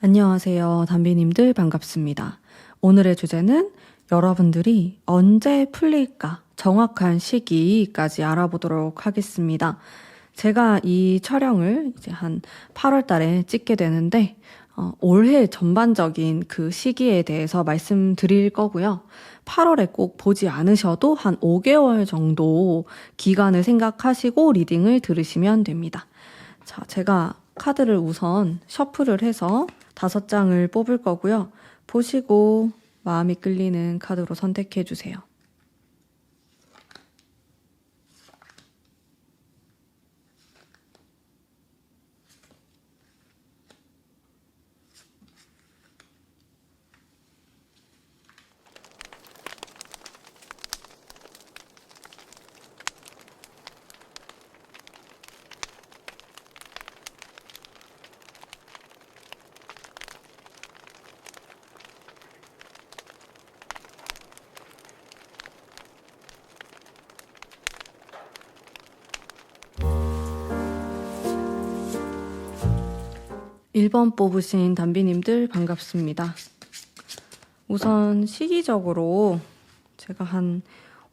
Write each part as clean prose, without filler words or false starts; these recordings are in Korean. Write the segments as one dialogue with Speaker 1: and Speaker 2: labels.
Speaker 1: 안녕하세요, 담비님들 반갑습니다. 오늘의 주제는 여러분들이 언제 풀릴까 정확한 시기까지 알아보도록 하겠습니다. 제가 이 촬영을 이제 한 8월 달에 찍게 되는데 올해 전반적인 그 시기에 대해서 말씀드릴 거고요. 8월에 꼭 보지 않으셔도 한 5개월 정도 기간을 생각하시고 리딩을 들으시면 됩니다. 자, 제가 카드를 우선 셔플을 해서 5장을 뽑을 거고요. 보시고 마음이 끌리는 카드로 선택해 주세요. 일 번 뽑으신 담비님들 반갑습니다. 우선 시기적으로 제가 한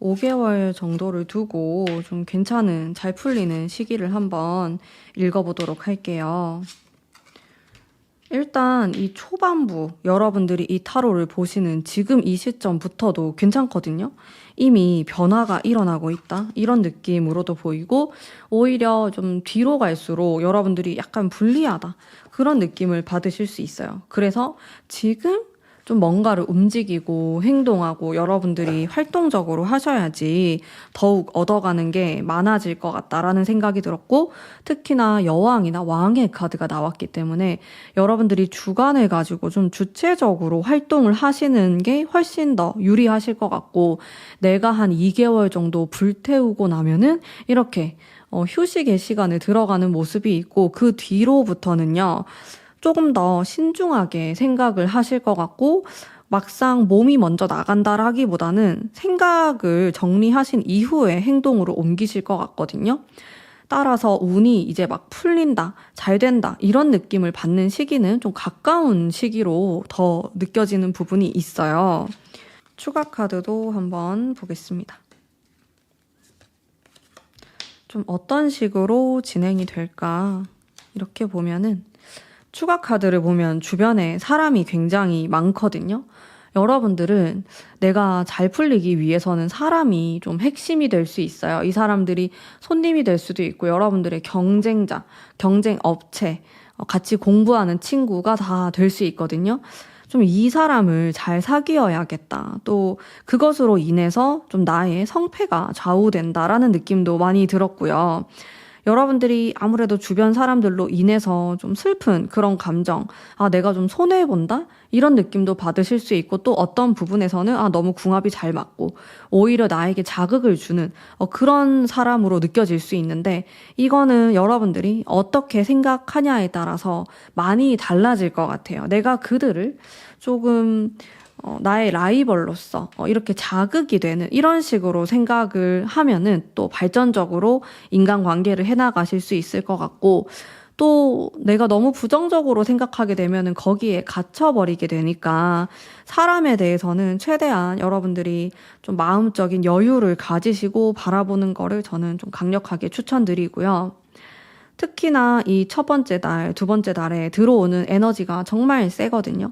Speaker 1: 5개월 정도를 두고 좀 괜찮은, 잘 풀리는 시기를 한번 읽어보도록 할게요. 일단 이 초반부 여러분들이 이 타로를 보시는 지금 이 시점부터도 괜찮거든요. 이미 변화가 일어나고 있다, 이런 느낌으로도 보이고, 오히려 좀 뒤로 갈수록 여러분들이 약간 불리하다, 그런 느낌을 받으실 수 있어요. 그래서 지금 좀 뭔가를 움직이고 행동하고 여러분들이 활동적으로 하셔야지 더욱 얻어가는 게 많아질 것 같다라는 생각이 들었고, 특히나 여왕이나 왕의 카드가 나왔기 때문에 여러분들이 주관을 가지고 좀 주체적으로 활동을 하시는 게 훨씬 더 유리하실 것 같고, 내가 한 2개월 정도 불태우고 나면은 이렇게 휴식의 시간을 들어가는 모습이 있고, 그 뒤로부터는요 조금 더 신중하게 생각을 하실 것 같고, 막상 몸이 먼저 나간다라기보다는 생각을 정리하신 이후에 행동으로 옮기실 것 같거든요. 따라서 운이 이제 막 풀린다, 잘 된다, 이런 느낌을 받는 시기는 좀 가까운 시기로 더 느껴지는 부분이 있어요. 추가 카드도 한번 보겠습니다. 좀 어떤 식으로 진행이 될까? 이렇게 보면은 추가 카드를 보면 주변에 사람이 굉장히 많거든요. 여러분들은 내가 잘 풀리기 위해서는 사람이 좀 핵심이 될 수 있어요. 이 사람들이 손님이 될 수도 있고, 여러분들의 경쟁자, 경쟁 업체, 같이 공부하는 친구가 다 될 수 있거든요. 좀 이 사람을 잘 사귀어야겠다, 또 그것으로 인해서 좀 나의 성패가 좌우된다라는 느낌도 많이 들었고요. 여러분들이 아무래도 주변 사람들로 인해서 좀 슬픈 그런 감정, 내가 좀 손해본다? 이런 느낌도 받으실 수 있고, 또 어떤 부분에서는 너무 궁합이 잘 맞고 오히려 나에게 자극을 주는 그런 사람으로 느껴질 수 있는데, 이거는 여러분들이 어떻게 생각하냐에 따라서 많이 달라질 것 같아요. 내가 그들을 조금 나의 라이벌로서 이렇게 자극이 되는 이런 식으로 생각을 하면은 또 발전적으로 인간관계를 해나가실 수 있을 것 같고, 또 내가 너무 부정적으로 생각하게 되면은 거기에 갇혀버리게 되니까 사람에 대해서는 최대한 여러분들이 좀 마음적인 여유를 가지시고 바라보는 거를 저는 좀 강력하게 추천드리고요. 특히나 이 첫 번째 달, 두 번째 달에 들어오는 에너지가 정말 세거든요.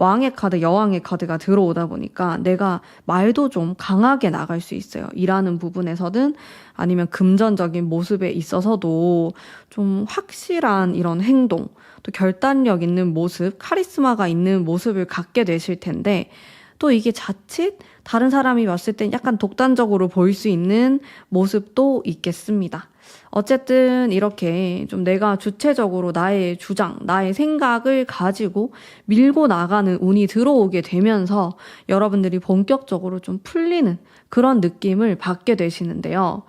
Speaker 1: 왕의 카드, 여왕의 카드가 들어오다 보니까 내가 말도 좀 강하게 나갈 수 있어요. 일하는 부분에서든 아니면 금전적인 모습에 있어서도 좀 확실한 이런 행동, 또 결단력 있는 모습, 카리스마가 있는 모습을 갖게 되실 텐데, 또 이게 자칫 다른 사람이 봤을 땐 약간 독단적으로 보일 수 있는 모습도 있겠습니다. 어쨌든 이렇게 좀 내가 주체적으로 나의 주장, 나의 생각을 가지고 밀고 나가는 운이 들어오게 되면서 여러분들이 본격적으로 좀 풀리는 그런 느낌을 받게 되시는데요.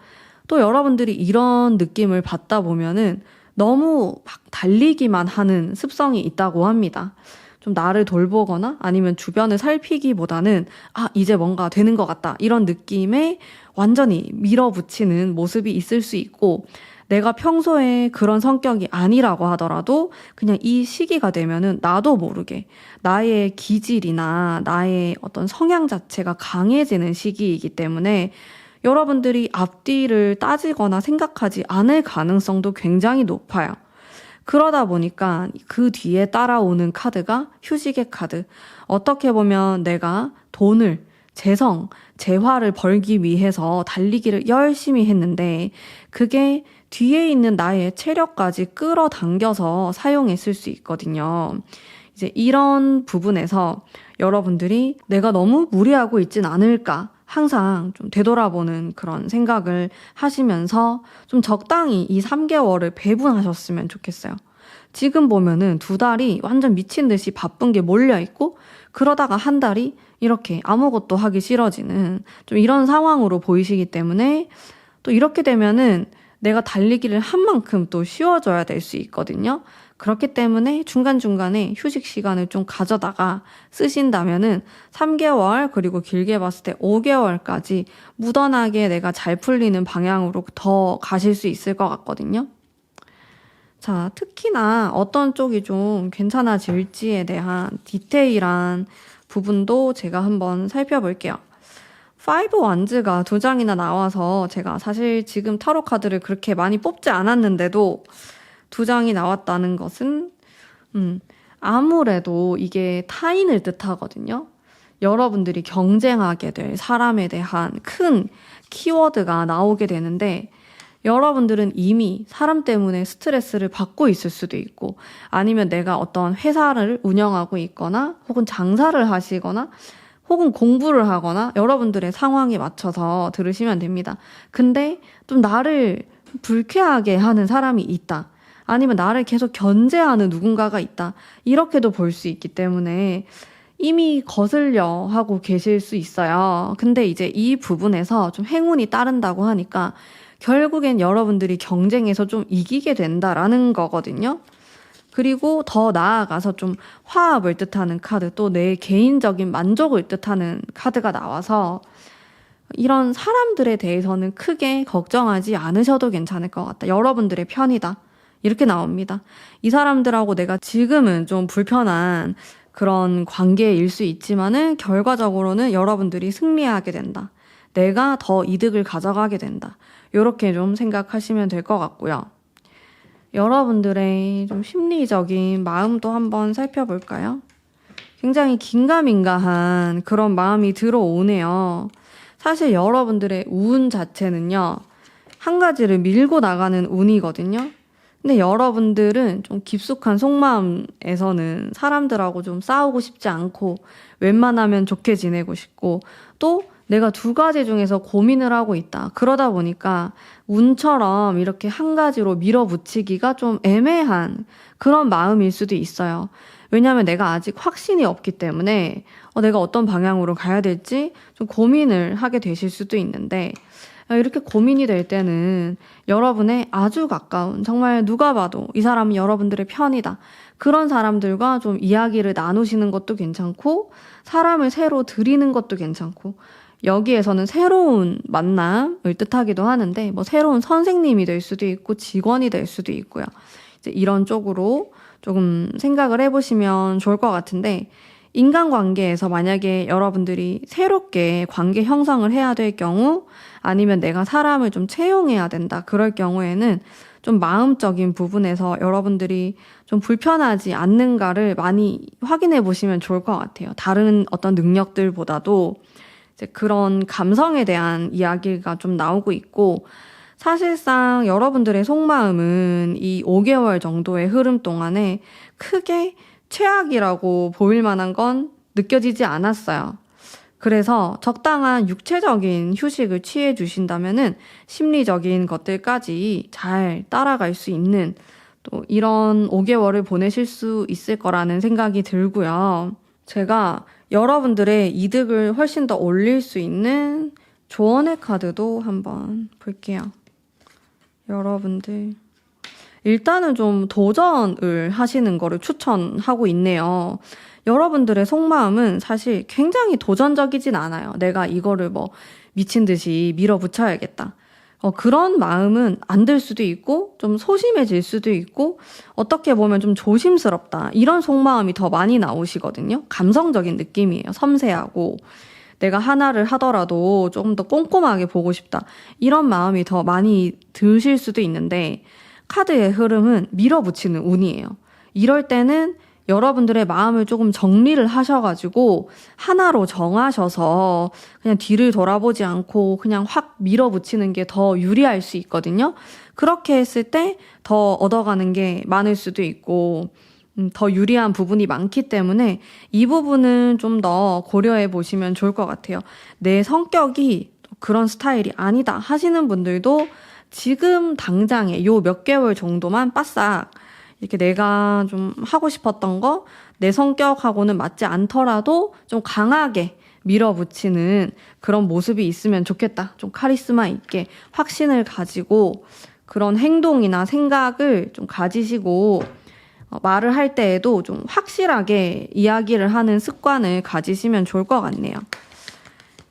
Speaker 1: 또 여러분들이 이런 느낌을 받다 보면은 너무 막 달리기만 하는 습성이 있다고 합니다. 좀 나를 돌보거나 아니면 주변을 살피기보다는 이제 뭔가 되는 것 같다. 이런 느낌에 완전히 밀어붙이는 모습이 있을 수 있고 내가 평소에 그런 성격이 아니라고 하더라도 그냥 이 시기가 되면은 나도 모르게 나의 기질이나 나의 어떤 성향 자체가 강해지는 시기이기 때문에 여러분들이 앞뒤를 따지거나 생각하지 않을 가능성도 굉장히 높아요. 그러다 보니까 그 뒤에 따라오는 카드가 휴식의 카드. 어떻게 보면 내가 돈을, 재성, 재화를 벌기 위해서 달리기를 열심히 했는데 그게 뒤에 있는 나의 체력까지 끌어당겨서 사용했을 수 있거든요. 이제 이런 부분에서 여러분들이 내가 너무 무리하고 있진 않을까 항상 좀 되돌아보는 그런 생각을 하시면서 좀 적당히 이 3개월을 배분하셨으면 좋겠어요. 지금 보면은 2달이 완전 미친 듯이 바쁜 게 몰려있고 그러다가 한 달이 이렇게 아무것도 하기 싫어지는 좀 이런 상황으로 보이시기 때문에 또 이렇게 되면은 내가 달리기를 한 만큼 또 쉬워져야 될 수 있거든요. 그렇기 때문에 중간중간에 휴식 시간을 좀 가져다가 쓰신다면은 3개월 그리고 길게 봤을 때 5개월까지 무던하게 내가 잘 풀리는 방향으로 더 가실 수 있을 것 같거든요. 자, 특히나 어떤 쪽이 좀 괜찮아질지에 대한 디테일한 부분도 제가 한번 살펴볼게요. 5 원즈가 2장이나 나와서 제가 사실 지금 타로 카드를 그렇게 많이 뽑지 않았는데도 2장이 나왔다는 것은 아무래도 이게 타인을 뜻하거든요. 여러분들이 경쟁하게 될 사람에 대한 큰 키워드가 나오게 되는데 여러분들은 이미 사람 때문에 스트레스를 받고 있을 수도 있고 아니면 내가 어떤 회사를 운영하고 있거나 혹은 장사를 하시거나 혹은 공부를 하거나 여러분들의 상황에 맞춰서 들으시면 됩니다. 근데 좀 나를 불쾌하게 하는 사람이 있다. 아니면 나를 계속 견제하는 누군가가 있다. 이렇게도 볼 수 있기 때문에 이미 거슬려 하고 계실 수 있어요. 근데 이제 이 부분에서 좀 행운이 따른다고 하니까 결국엔 여러분들이 경쟁에서 좀 이기게 된다라는 거거든요. 그리고 더 나아가서 좀 화합을 뜻하는 카드, 또 내 개인적인 만족을 뜻하는 카드가 나와서 이런 사람들에 대해서는 크게 걱정하지 않으셔도 괜찮을 것 같다. 여러분들의 편이다. 이렇게 나옵니다. 이 사람들하고 내가 지금은 좀 불편한 그런 관계일 수 있지만은 결과적으로는 여러분들이 승리하게 된다. 내가 더 이득을 가져가게 된다. 이렇게 좀 생각하시면 될 것 같고요. 여러분들의 좀 심리적인 마음도 한번 살펴볼까요? 굉장히 긴가민가한 그런 마음이 들어오네요. 사실 여러분들의 운 자체는요, 한 가지를 밀고 나가는 운이거든요. 근데 여러분들은 좀 깊숙한 속마음에서는 사람들하고 좀 싸우고 싶지 않고 웬만하면 좋게 지내고 싶고 또 내가 2가지 중에서 고민을 하고 있다. 그러다 보니까 운처럼 이렇게 한 가지로 밀어붙이기가 좀 애매한 그런 마음일 수도 있어요. 왜냐하면 내가 아직 확신이 없기 때문에 내가 어떤 방향으로 가야 될지 좀 고민을 하게 되실 수도 있는데 이렇게 고민이 될 때는 여러분의 아주 가까운 정말 누가 봐도 이 사람은 여러분들의 편이다. 그런 사람들과 좀 이야기를 나누시는 것도 괜찮고 사람을 새로 들이는 것도 괜찮고 여기에서는 새로운 만남을 뜻하기도 하는데 뭐 새로운 선생님이 될 수도 있고 직원이 될 수도 있고요. 이제 이런 쪽으로 조금 생각을 해보시면 좋을 것 같은데 인간관계에서 만약에 여러분들이 새롭게 관계 형성을 해야 될 경우 아니면 내가 사람을 좀 채용해야 된다. 그럴 경우에는 좀 마음적인 부분에서 여러분들이 좀 불편하지 않는가를 많이 확인해 보시면 좋을 것 같아요. 다른 어떤 능력들보다도 이제 그런 감성에 대한 이야기가 좀 나오고 있고 사실상 여러분들의 속마음은 이 5개월 정도의 흐름 동안에 크게 최악이라고 보일 만한 건 느껴지지 않았어요. 그래서 적당한 육체적인 휴식을 취해 주신다면은 심리적인 것들까지 잘 따라갈 수 있는 또 이런 5개월을 보내실 수 있을 거라는 생각이 들고요. 제가 여러분들의 이득을 훨씬 더 올릴 수 있는 조언의 카드도 한번 볼게요. 여러분들 일단은 좀 도전을 하시는 거를 추천하고 있네요. 여러분들의 속마음은 사실 굉장히 도전적이진 않아요. 내가 이거를 뭐 미친 듯이 밀어붙여야겠다. 그런 마음은 안 들 수도 있고, 좀 소심해질 수도 있고, 어떻게 보면 좀 조심스럽다. 이런 속마음이 더 많이 나오시거든요. 감성적인 느낌이에요. 섬세하고. 내가 하나를 하더라도 조금 더 꼼꼼하게 보고 싶다. 이런 마음이 더 많이 드실 수도 있는데, 카드의 흐름은 밀어붙이는 운이에요. 이럴 때는 여러분들의 마음을 조금 정리를 하셔가지고 하나로 정하셔서 그냥 뒤를 돌아보지 않고 그냥 확 밀어붙이는 게 더 유리할 수 있거든요. 그렇게 했을 때 더 얻어가는 게 많을 수도 있고 더 유리한 부분이 많기 때문에 이 부분은 좀 더 고려해 보시면 좋을 것 같아요. 내 성격이 그런 스타일이 아니다 하시는 분들도 지금 당장에 요 몇 개월 정도만 빠싹 이렇게 내가 좀 하고 싶었던 거, 내 성격하고는 맞지 않더라도 좀 강하게 밀어붙이는 그런 모습이 있으면 좋겠다. 좀 카리스마 있게 확신을 가지고 그런 행동이나 생각을 좀 가지시고 말을 할 때에도 좀 확실하게 이야기를 하는 습관을 가지시면 좋을 것 같네요.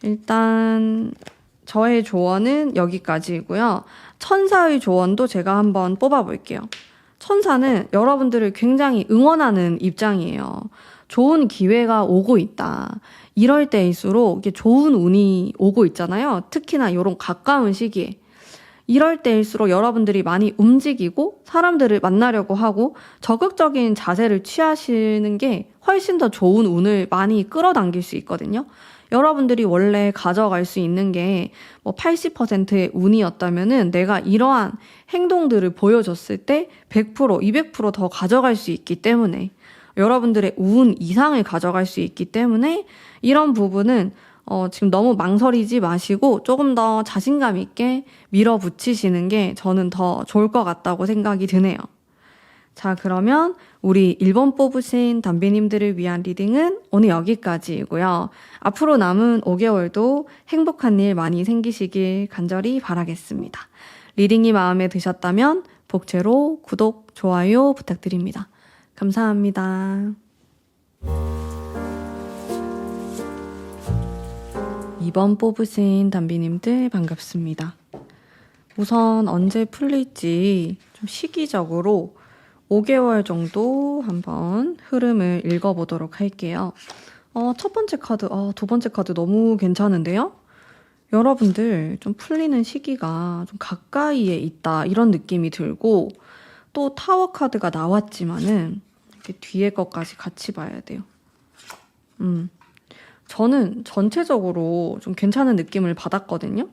Speaker 1: 일단 저의 조언은 여기까지이고요. 천사의 조언도 제가 한번 뽑아볼게요. 천사는 여러분들을 굉장히 응원하는 입장이에요. 좋은 기회가 오고 있다. 이럴 때일수록 이게 좋은 운이 오고 있잖아요. 특히나 이런 가까운 시기에. 이럴 때일수록 여러분들이 많이 움직이고 사람들을 만나려고 하고 적극적인 자세를 취하시는 게 훨씬 더 좋은 운을 많이 끌어당길 수 있거든요. 여러분들이 원래 가져갈 수 있는 게 뭐 80%의 운이었다면은 내가 이러한 행동들을 보여줬을 때 100%, 200%더 가져갈 수 있기 때문에 여러분들의 운 이상을 가져갈 수 있기 때문에 이런 부분은 지금 너무 망설이지 마시고 조금 더 자신감 있게 밀어붙이시는 게 저는 더 좋을 것 같다고 생각이 드네요. 자, 그러면 우리 1번 뽑으신 담비님들을 위한 리딩은 오늘 여기까지이고요. 앞으로 남은 5개월도 행복한 일 많이 생기시길 간절히 바라겠습니다. 리딩이 마음에 드셨다면 복채로 구독, 좋아요 부탁드립니다. 감사합니다. 2번 뽑으신 담비님들 반갑습니다. 우선 언제 풀릴지 좀 시기적으로 5개월 정도 한번 흐름을 읽어보도록 할게요. 첫 번째 카드, 두 번째 카드 너무 괜찮은데요? 여러분들 좀 풀리는 시기가 좀 가까이에 있다 이런 느낌이 들고 또 타워 카드가 나왔지만은 이렇게 뒤에 것까지 같이 봐야 돼요. 저는 전체적으로 좀 괜찮은 느낌을 받았거든요.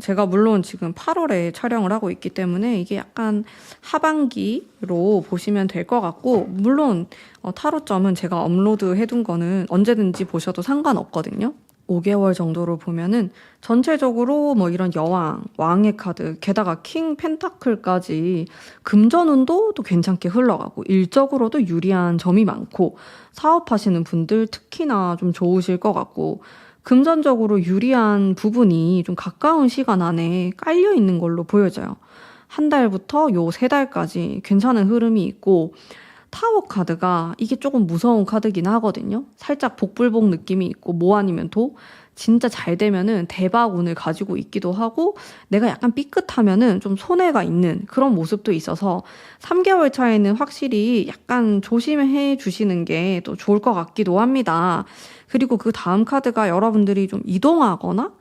Speaker 1: 제가 물론 지금 8월에 촬영을 하고 있기 때문에 이게 약간 하반기로 보시면 될 것 같고 물론 타로점은 제가 업로드 해둔 거는 언제든지 보셔도 상관없거든요. 5개월 정도로 보면은 전체적으로 뭐 이런 여왕, 왕의 카드, 게다가 킹 펜타클까지 금전운도 또 괜찮게 흘러가고 일적으로도 유리한 점이 많고 사업하시는 분들 특히나 좀 좋으실 것 같고 금전적으로 유리한 부분이 좀 가까운 시간 안에 깔려 있는 걸로 보여져요. 한 달부터 요 3달까지 괜찮은 흐름이 있고 타워 카드가 이게 조금 무서운 카드긴 하거든요. 살짝 복불복 느낌이 있고 뭐 아니면 도 진짜 잘 되면은 대박 운을 가지고 있기도 하고 내가 약간 삐끗하면은 좀 손해가 있는 그런 모습도 있어서 3개월 차에는 확실히 약간 조심해 주시는 게 또 좋을 것 같기도 합니다. 그리고 그 다음 카드가 여러분들이 좀 이동하거나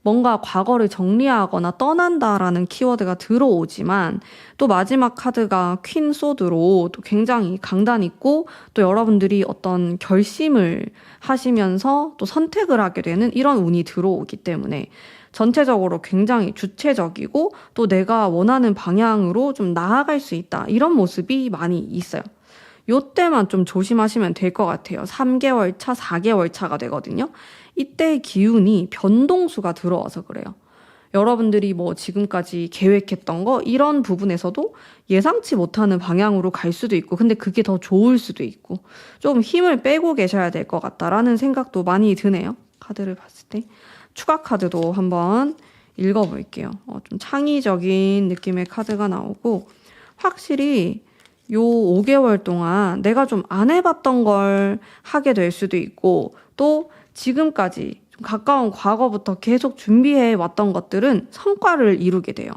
Speaker 1: 뭔가 과거를 정리하거나 떠난다라는 키워드가 들어오지만 또 마지막 카드가 퀸 소드로 또 굉장히 강단 있고 또 여러분들이 어떤 결심을 하시면서 또 선택을 하게 되는 이런 운이 들어오기 때문에 전체적으로 굉장히 주체적이고 또 내가 원하는 방향으로 좀 나아갈 수 있다 이런 모습이 많이 있어요. 요때만 좀 조심하시면 될 것 같아요. 3개월 차, 4개월 차가 되거든요. 이때 기운이 변동수가 들어와서 그래요. 여러분들이 뭐 지금까지 계획했던 거 이런 부분에서도 예상치 못하는 방향으로 갈 수도 있고 근데 그게 더 좋을 수도 있고 좀 힘을 빼고 계셔야 될 것 같다라는 생각도 많이 드네요. 카드를 봤을 때. 추가 카드도 한번 읽어볼게요. 좀 창의적인 느낌의 카드가 나오고 확실히 요 5개월 동안 내가 좀 안 해봤던 걸 하게 될 수도 있고, 또 지금까지 좀 가까운 과거부터 계속 준비해 왔던 것들은 성과를 이루게 돼요.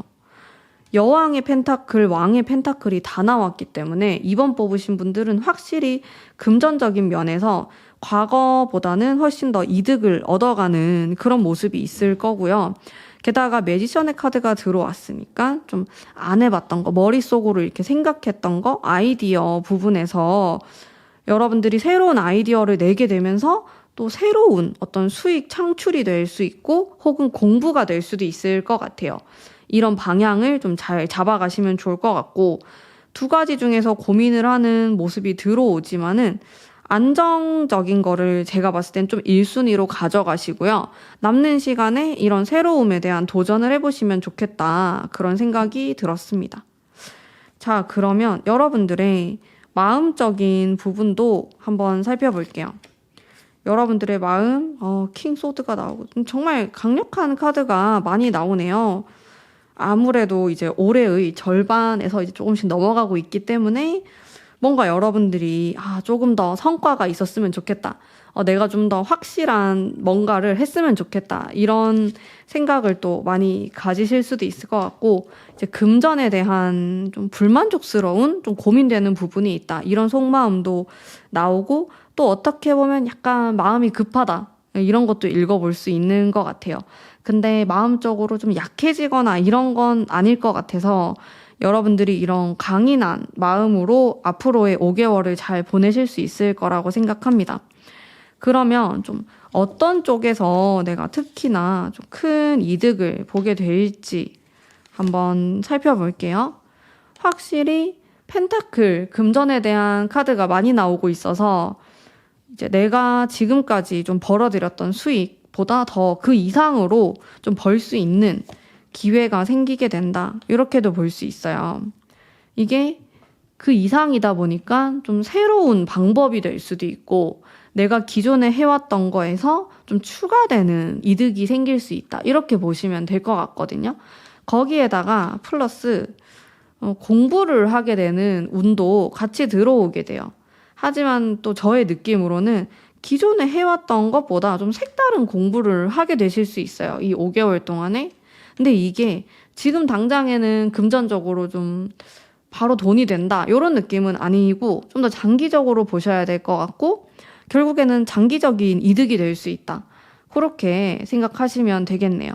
Speaker 1: 여왕의 펜타클, 왕의 펜타클이 다 나왔기 때문에 이번 뽑으신 분들은 확실히 금전적인 면에서 과거보다는 훨씬 더 이득을 얻어가는 그런 모습이 있을 거고요. 게다가 매지션의 카드가 들어왔으니까 좀 안 해봤던 거, 머릿속으로 이렇게 생각했던 거, 아이디어 부분에서 여러분들이 새로운 아이디어를 내게 되면서 또 새로운 어떤 수익 창출이 될 수 있고 혹은 공부가 될 수도 있을 것 같아요. 이런 방향을 좀 잘 잡아가시면 좋을 것 같고, 두 가지 중에서 고민을 하는 모습이 들어오지만은 안정적인 거를 제가 봤을 땐 좀 1순위로 가져가시고요. 남는 시간에 이런 새로움에 대한 도전을 해보시면 좋겠다. 그런 생각이 들었습니다. 자, 그러면 여러분들의 마음적인 부분도 한번 살펴볼게요. 여러분들의 마음, 킹 소드가 나오고 정말 강력한 카드가 많이 나오네요. 아무래도 이제 올해의 절반에서 이제 조금씩 넘어가고 있기 때문에 뭔가 여러분들이 조금 더 성과가 있었으면 좋겠다. 내가 좀 더 확실한 뭔가를 했으면 좋겠다. 이런 생각을 또 많이 가지실 수도 있을 것 같고, 이제 금전에 대한 좀 불만족스러운, 좀 고민되는 부분이 있다. 이런 속마음도 나오고, 또 어떻게 보면 약간 마음이 급하다. 이런 것도 읽어볼 수 있는 것 같아요. 근데 마음적으로 좀 약해지거나 이런 건 아닐 것 같아서 여러분들이 이런 강인한 마음으로 앞으로의 5개월을 잘 보내실 수 있을 거라고 생각합니다. 그러면 좀 어떤 쪽에서 내가 특히나 좀 큰 이득을 보게 될지 한번 살펴볼게요. 확실히 펜타클, 금전에 대한 카드가 많이 나오고 있어서 이제 내가 지금까지 좀 벌어들였던 수익보다 더 그 이상으로 좀 벌 수 있는 기회가 생기게 된다. 이렇게도 볼 수 있어요. 이게 그 이상이다 보니까 좀 새로운 방법이 될 수도 있고, 내가 기존에 해왔던 거에서 좀 추가되는 이득이 생길 수 있다. 이렇게 보시면 될 것 같거든요. 거기에다가 플러스 공부를 하게 되는 운도 같이 들어오게 돼요. 하지만 또 저의 느낌으로는 기존에 해왔던 것보다 좀 색다른 공부를 하게 되실 수 있어요. 이 5개월 동안에. 근데 이게 지금 당장에는 금전적으로 좀 바로 돈이 된다. 이런 느낌은 아니고 좀 더 장기적으로 보셔야 될 것 같고, 결국에는 장기적인 이득이 될 수 있다. 그렇게 생각하시면 되겠네요.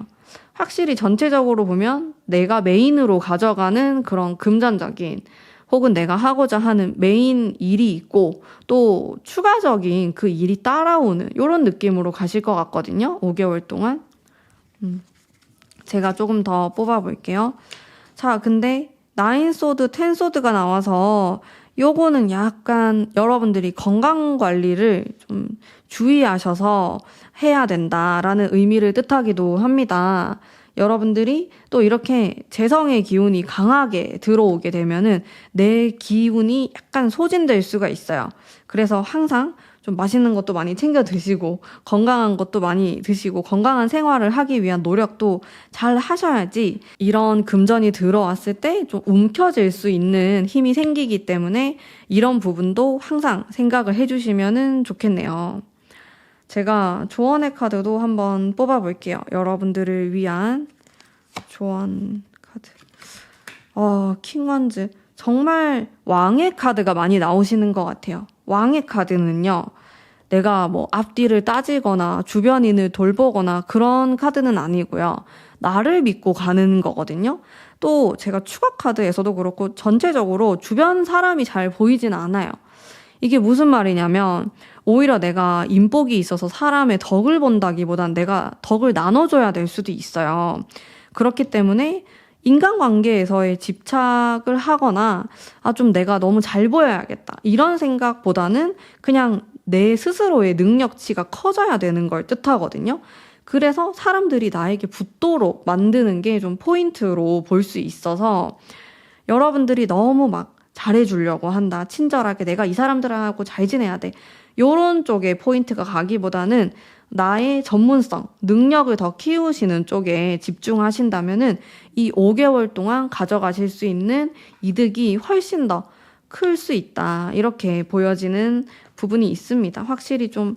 Speaker 1: 확실히 전체적으로 보면 내가 메인으로 가져가는 그런 금전적인 혹은 내가 하고자 하는 메인 일이 있고, 또 추가적인 그 일이 따라오는 이런 느낌으로 가실 것 같거든요. 5개월 동안. 제가 조금 더 뽑아볼게요. 자, 근데 9소드, 10소드가 나와서 요거는 약간 여러분들이 건강 관리를 좀 주의하셔서 해야 된다라는 의미를 뜻하기도 합니다. 여러분들이 또 이렇게 재성의 기운이 강하게 들어오게 되면은 내 기운이 약간 소진될 수가 있어요. 그래서 항상 좀 맛있는 것도 많이 챙겨 드시고 건강한 것도 많이 드시고 건강한 생활을 하기 위한 노력도 잘 하셔야지 이런 금전이 들어왔을 때 좀 움켜쥘 수 있는 힘이 생기기 때문에 이런 부분도 항상 생각을 해주시면 좋겠네요. 제가 조언의 카드도 한번 뽑아볼게요. 여러분들을 위한 조언 카드. 킹완즈. 정말 왕의 카드가 많이 나오시는 것 같아요. 왕의 카드는요, 내가 뭐 앞뒤를 따지거나 주변인을 돌보거나 그런 카드는 아니고요. 나를 믿고 가는 거거든요. 또 제가 추가 카드에서도 그렇고 전체적으로 주변 사람이 잘 보이진 않아요. 이게 무슨 말이냐면 오히려 내가 인복이 있어서 사람의 덕을 본다기보단 내가 덕을 나눠줘야 될 수도 있어요. 그렇기 때문에 인간관계에서의 집착을 하거나 좀 내가 너무 잘 보여야겠다 이런 생각보다는 그냥 내 스스로의 능력치가 커져야 되는 걸 뜻하거든요. 그래서 사람들이 나에게 붙도록 만드는 게 좀 포인트로 볼 수 있어서 여러분들이 너무 막 잘해주려고 한다. 친절하게 내가 이 사람들하고 잘 지내야 돼. 요런 쪽에 포인트가 가기보다는 나의 전문성, 능력을 더 키우시는 쪽에 집중하신다면은 이 5개월 동안 가져가실 수 있는 이득이 훨씬 더 클 수 있다. 이렇게 보여지는 부분이 있습니다. 확실히 좀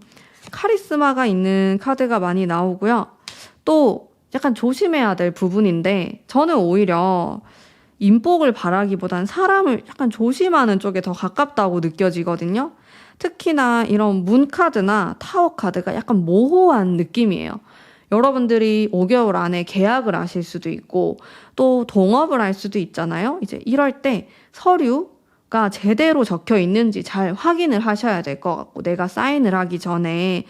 Speaker 1: 카리스마가 있는 카드가 많이 나오고요. 또 약간 조심해야 될 부분인데 저는 오히려 인복을 바라기보단 사람을 약간 조심하는 쪽에 더 가깝다고 느껴지거든요. 특히나 이런 문 카드나 타워 카드가 약간 모호한 느낌이에요. 여러분들이 5개월 안에 계약을 하실 수도 있고 또 동업을 할 수도 있잖아요. 이제 이럴 때 서류가 제대로 적혀 있는지 잘 확인을 하셔야 될 것 같고 내가 사인을 하기 전에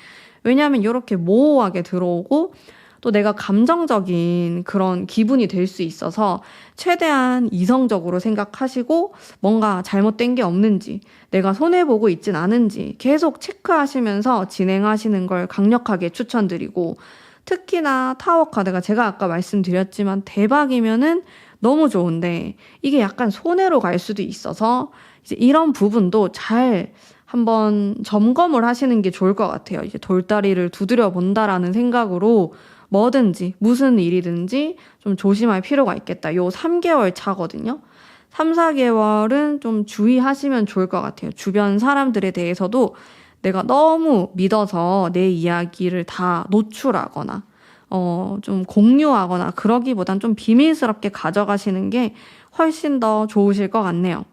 Speaker 1: 왜냐하면 이렇게 모호하게 들어오고 또 내가 감정적인 그런 기분이 될 수 있어서 최대한 이성적으로 생각하시고 뭔가 잘못된 게 없는지 내가 손해보고 있진 않은지 계속 체크하시면서 진행하시는 걸 강력하게 추천드리고 특히나 타워 카드가 제가 아까 말씀드렸지만 대박이면은 너무 좋은데 이게 약간 손해로 갈 수도 있어서 이제 이런 부분도 잘 한번 점검을 하시는 게 좋을 것 같아요. 이제 돌다리를 두드려 본다라는 생각으로 뭐든지 무슨 일이든지 좀 조심할 필요가 있겠다. 요 3개월 차거든요. 3, 4개월은 좀 주의하시면 좋을 것 같아요. 주변 사람들에 대해서도 내가 너무 믿어서 내 이야기를 다 노출하거나 좀 공유하거나 그러기보단 좀 비밀스럽게 가져가시는 게 훨씬 더 좋으실 것 같네요.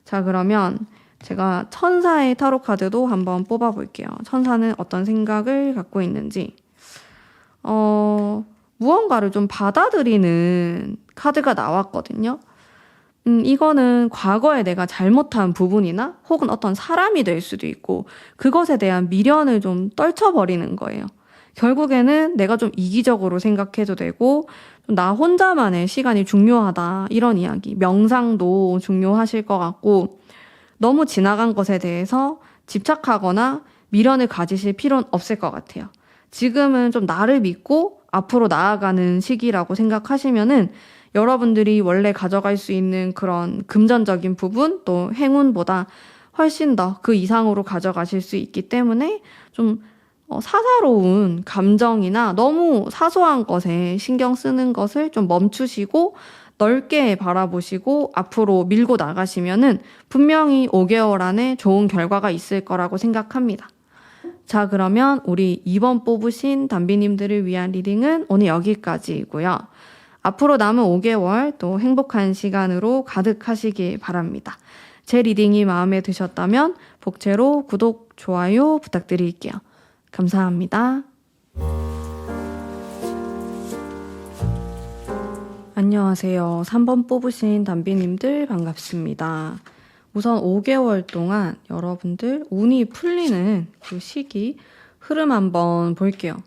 Speaker 1: 자, 그러면 제가 천사의 타로 카드도 한번 뽑아볼게요. 천사는 어떤 생각을 갖고 있는지. 무언가를 좀 받아들이는 카드가 나왔거든요. 이거는 과거에 내가 잘못한 부분이나 혹은 어떤 사람이 될 수도 있고 그것에 대한 미련을 좀 떨쳐버리는 거예요. 결국에는 내가 좀 이기적으로 생각해도 되고 나 혼자만의 시간이 중요하다 이런 이야기, 명상도 중요하실 것 같고 너무 지나간 것에 대해서 집착하거나 미련을 가지실 필요는 없을 것 같아요. 지금은 좀 나를 믿고 앞으로 나아가는 시기라고 생각하시면은 여러분들이 원래 가져갈 수 있는 그런 금전적인 부분 또 행운보다 훨씬 더 그 이상으로 가져가실 수 있기 때문에 좀 사사로운 감정이나 너무 사소한 것에 신경 쓰는 것을 좀 멈추시고 넓게 바라보시고 앞으로 밀고 나가시면은 분명히 5개월 안에 좋은 결과가 있을 거라고 생각합니다. 자, 그러면 우리 2번 뽑으신 담비님들을 위한 리딩은 오늘 여기까지이고요. 앞으로 남은 5개월 또 행복한 시간으로 가득하시길 바랍니다. 제 리딩이 마음에 드셨다면 복채로 구독, 좋아요 부탁드릴게요. 감사합니다. 안녕하세요. 3번 뽑으신 담비님들 반갑습니다. 우선 5개월 동안 여러분들 운이 풀리는 그 시기 흐름 한번 볼게요.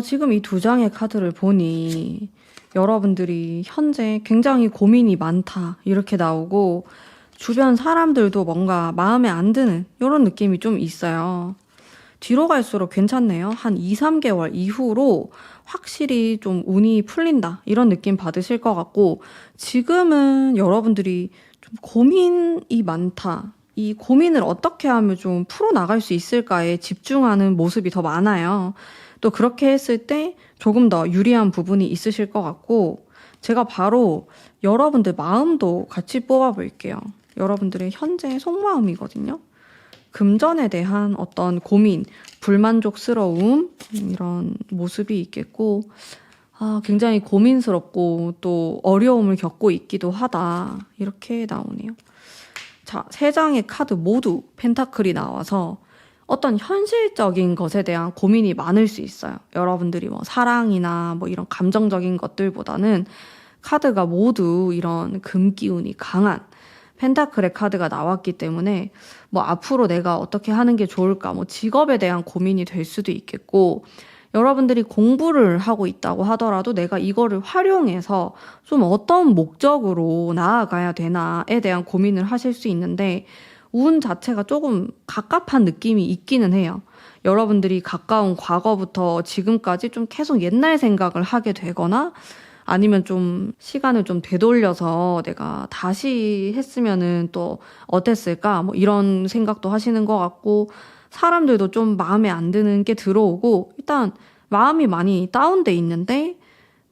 Speaker 1: 지금 이 두 장의 카드를 보니 여러분들이 현재 굉장히 고민이 많다 이렇게 나오고 주변 사람들도 뭔가 마음에 안 드는 이런 느낌이 좀 있어요. 뒤로 갈수록 괜찮네요. 한 2, 3개월 이후로 확실히 좀 운이 풀린다 이런 느낌 받으실 것 같고 지금은 여러분들이 좀 고민이 많다. 이 고민을 어떻게 하면 좀 풀어나갈 수 있을까에 집중하는 모습이 더 많아요. 또 그렇게 했을 때 조금 더 유리한 부분이 있으실 것 같고 제가 바로 여러분들 마음도 같이 뽑아볼게요. 여러분들의 현재 속마음이거든요. 금전에 대한 어떤 고민, 불만족스러움 이런 모습이 있겠고 굉장히 고민스럽고 또 어려움을 겪고 있기도 하다 이렇게 나오네요. 자, 세 장의 카드 모두 펜타클이 나와서 어떤 현실적인 것에 대한 고민이 많을 수 있어요. 여러분들이 뭐 사랑이나 뭐 이런 감정적인 것들보다는 카드가 모두 이런 금기운이 강한 펜타클의 카드가 나왔기 때문에 뭐 앞으로 내가 어떻게 하는 게 좋을까 뭐 직업에 대한 고민이 될 수도 있겠고 여러분들이 공부를 하고 있다고 하더라도 내가 이거를 활용해서 좀 어떤 목적으로 나아가야 되나에 대한 고민을 하실 수 있는데 운 자체가 조금 갑갑한 느낌이 있기는 해요. 여러분들이 가까운 과거부터 지금까지 좀 계속 옛날 생각을 하게 되거나 아니면 좀 시간을 좀 되돌려서 내가 다시 했으면은 또 어땠을까 뭐 이런 생각도 하시는 것 같고 사람들도 좀 마음에 안 드는 게 들어오고 일단 마음이 많이 다운돼 있는데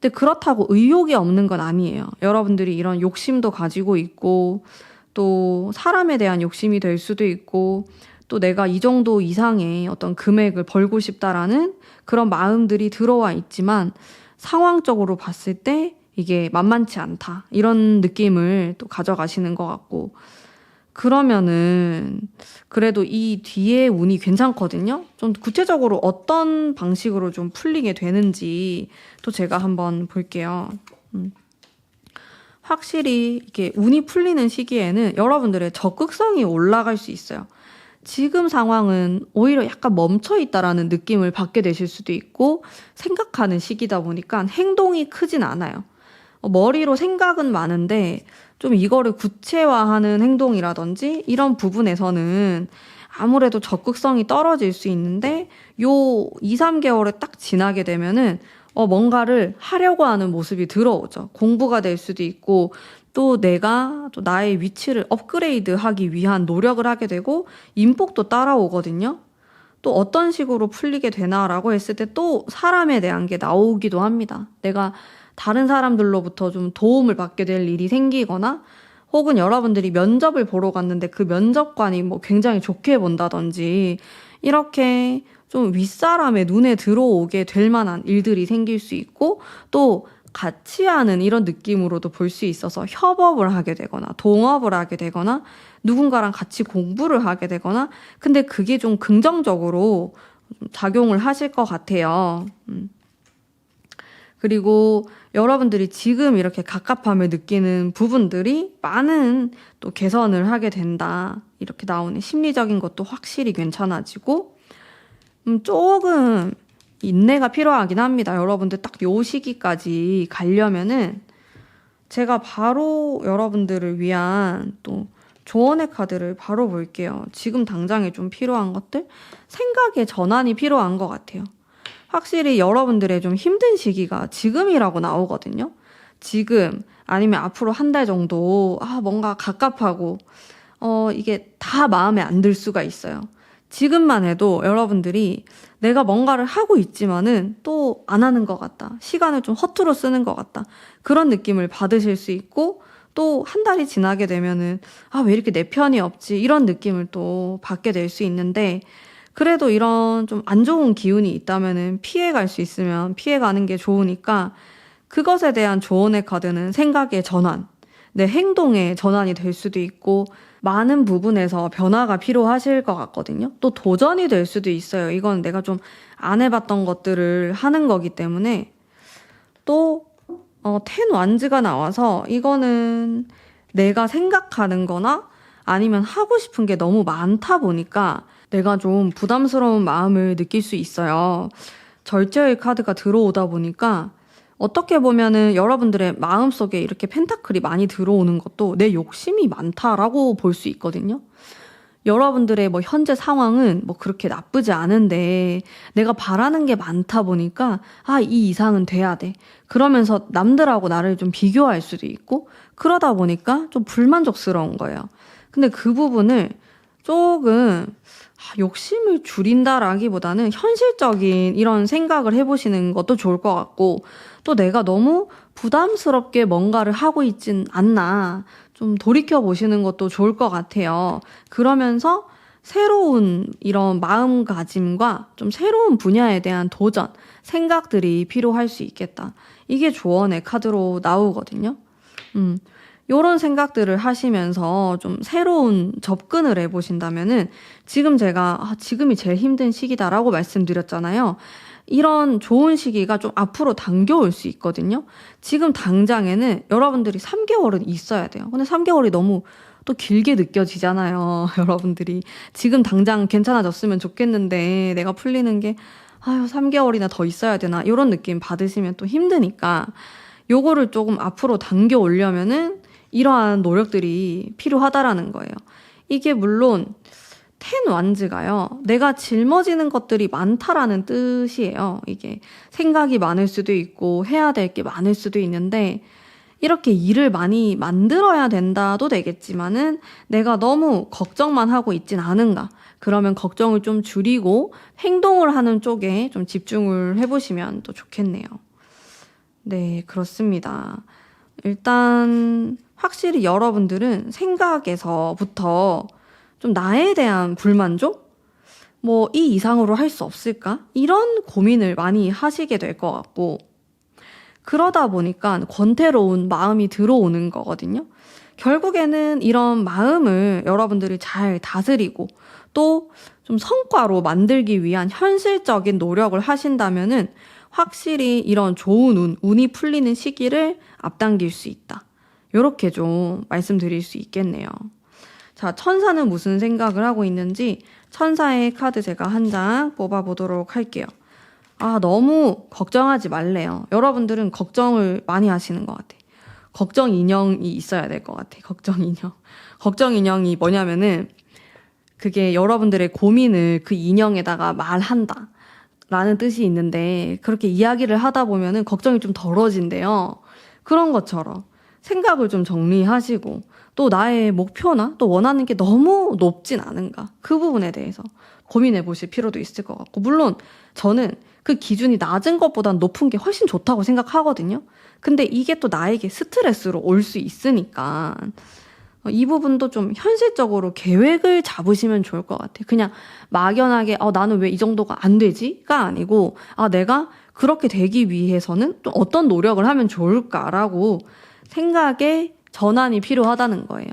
Speaker 1: 근데 그렇다고 의욕이 없는 건 아니에요. 여러분들이 이런 욕심도 가지고 있고 또 사람에 대한 욕심이 될 수도 있고 또 내가 이 정도 이상의 어떤 금액을 벌고 싶다라는 그런 마음들이 들어와 있지만 상황적으로 봤을 때 이게 만만치 않다. 이런 느낌을 또 가져가시는 것 같고 그러면은 그래도 이 뒤에 운이 괜찮거든요. 좀 구체적으로 어떤 방식으로 좀 풀리게 되는지 또 제가 한번 볼게요. 확실히 이게 운이 풀리는 시기에는 여러분들의 적극성이 올라갈 수 있어요. 지금 상황은 오히려 약간 멈춰 있다라는 느낌을 받게 되실 수도 있고 생각하는 시기다 보니까 행동이 크진 않아요. 머리로 생각은 많은데 좀 이거를 구체화하는 행동이라든지 이런 부분에서는 아무래도 적극성이 떨어질 수 있는데 요 2, 3개월을 딱 지나게 되면은 뭔가를 하려고 하는 모습이 들어오죠. 공부가 될 수도 있고 또 내가 또 나의 위치를 업그레이드하기 위한 노력을 하게 되고 인복도 따라오거든요. 또 어떤 식으로 풀리게 되나라고 했을 때 또 사람에 대한 게 나오기도 합니다. 내가 다른 사람들로부터 좀 도움을 받게 될 일이 생기거나 혹은 여러분들이 면접을 보러 갔는데 그 면접관이 뭐 굉장히 좋게 본다든지 이렇게 좀 윗사람의 눈에 들어오게 될 만한 일들이 생길 수 있고 또 같이 하는 이런 느낌으로도 볼 수 있어서 협업을 하게 되거나 동업을 하게 되거나 누군가랑 같이 공부를 하게 되거나 근데 그게 좀 긍정적으로 작용을 하실 것 같아요. 그리고 여러분들이 지금 이렇게 갑갑함을 느끼는 부분들이 많은 또 개선을 하게 된다. 이렇게 나오는 심리적인 것도 확실히 괜찮아지고 조금 인내가 필요하긴 합니다. 여러분들 딱 요 시기까지 가려면은 제가 바로 여러분들을 위한 또 조언의 카드를 바로 볼게요. 지금 당장에 좀 필요한 것들? 생각의 전환이 필요한 것 같아요. 확실히 여러분들의 좀 힘든 시기가 지금이라고 나오거든요. 지금 아니면 앞으로 한 달 정도 뭔가 갑갑하고 이게 다 마음에 안 들 수가 있어요. 지금만 해도 여러분들이 내가 뭔가를 하고 있지만은 또 안 하는 것 같다. 시간을 좀 허투루 쓰는 것 같다. 그런 느낌을 받으실 수 있고 또 한 달이 지나게 되면은 왜 이렇게 내 편이 없지? 이런 느낌을 또 받게 될 수 있는데 그래도 이런 좀 안 좋은 기운이 있다면은 피해갈 수 있으면 피해가는 게 좋으니까 그것에 대한 조언의 카드는 생각의 전환, 내 행동의 전환이 될 수도 있고 많은 부분에서 변화가 필요하실 것 같거든요. 또 도전이 될 수도 있어요. 이건 내가 좀 안 해봤던 것들을 하는 거기 때문에 또 텐 완즈가 나와서 이거는 내가 생각하는 거나 아니면 하고 싶은 게 너무 많다 보니까 내가 좀 부담스러운 마음을 느낄 수 있어요. 절제의 카드가 들어오다 보니까 어떻게 보면은 여러분들의 마음속에 이렇게 펜타클이 많이 들어오는 것도 내 욕심이 많다라고 볼 수 있거든요. 여러분들의 뭐 현재 상황은 뭐 그렇게 나쁘지 않은데 내가 바라는 게 많다 보니까 이 이상은 돼야 돼. 그러면서 남들하고 나를 좀 비교할 수도 있고 그러다 보니까 좀 불만족스러운 거예요. 근데 그 부분을 조금 욕심을 줄인다라기보다는 현실적인 이런 생각을 해보시는 것도 좋을 것 같고 또 내가 너무 부담스럽게 뭔가를 하고 있진 않나 좀 돌이켜보시는 것도 좋을 것 같아요. 그러면서 새로운 이런 마음가짐과 좀 새로운 분야에 대한 도전, 생각들이 필요할 수 있겠다. 이게 조언의 카드로 나오거든요. 요런 생각들을 하시면서 좀 새로운 접근을 해보신다면은 지금 제가 지금이 제일 힘든 시기다라고 말씀드렸잖아요. 이런 좋은 시기가 좀 앞으로 당겨올 수 있거든요. 지금 당장에는 여러분들이 3개월은 있어야 돼요. 근데 3개월이 너무 또 길게 느껴지잖아요. 여러분들이 지금 당장 괜찮아졌으면 좋겠는데 내가 풀리는 게 3개월이나 더 있어야 되나 이런 느낌 받으시면 또 힘드니까 요거를 조금 앞으로 당겨 오려면은 이러한 노력들이 필요하다라는 거예요. 이게 물론 텐 완즈가요. 내가 짊어지는 것들이 많다라는 뜻이에요. 이게 생각이 많을 수도 있고 해야 될 게 많을 수도 있는데 이렇게 일을 많이 만들어야 된다도 되겠지만은 내가 너무 걱정만 하고 있진 않은가. 그러면 걱정을 좀 줄이고 행동을 하는 쪽에 좀 집중을 해보시면 또 좋겠네요. 네, 그렇습니다. 일단 확실히 여러분들은 생각에서부터 좀 나에 대한 불만족? 뭐 이 이상으로 할 수 없을까? 이런 고민을 많이 하시게 될 것 같고 그러다 보니까 권태로운 마음이 들어오는 거거든요. 결국에는 이런 마음을 여러분들이 잘 다스리고 또 좀 성과로 만들기 위한 현실적인 노력을 하신다면은 확실히 이런 좋은 운이 풀리는 시기를 앞당길 수 있다. 요렇게 좀 말씀드릴 수 있겠네요. 자, 천사는 무슨 생각을 하고 있는지 천사의 카드 제가 한 장 뽑아보도록 할게요. 너무 걱정하지 말래요. 여러분들은 걱정을 많이 하시는 것 같아. 걱정 인형이 있어야 될 것 같아. 걱정 인형. 걱정 인형이 뭐냐면은 그게 여러분들의 고민을 그 인형에다가 말한다. 라는 뜻이 있는데 그렇게 이야기를 하다 보면은 걱정이 좀 덜어진대요. 그런 것처럼 생각을 좀 정리하시고 또 나의 목표나 또 원하는 게 너무 높진 않은가. 그 부분에 대해서 고민해 보실 필요도 있을 것 같고 물론 저는 그 기준이 낮은 것보단 높은 게 훨씬 좋다고 생각하거든요. 근데 이게 또 나에게 스트레스로 올 수 있으니까 이 부분도 좀 현실적으로 계획을 잡으시면 좋을 것 같아요. 그냥 막연하게 나는 왜 이 정도가 안 되지?가 아니고 내가 그렇게 되기 위해서는 또 어떤 노력을 하면 좋을까라고 생각에 전환이 필요하다는 거예요.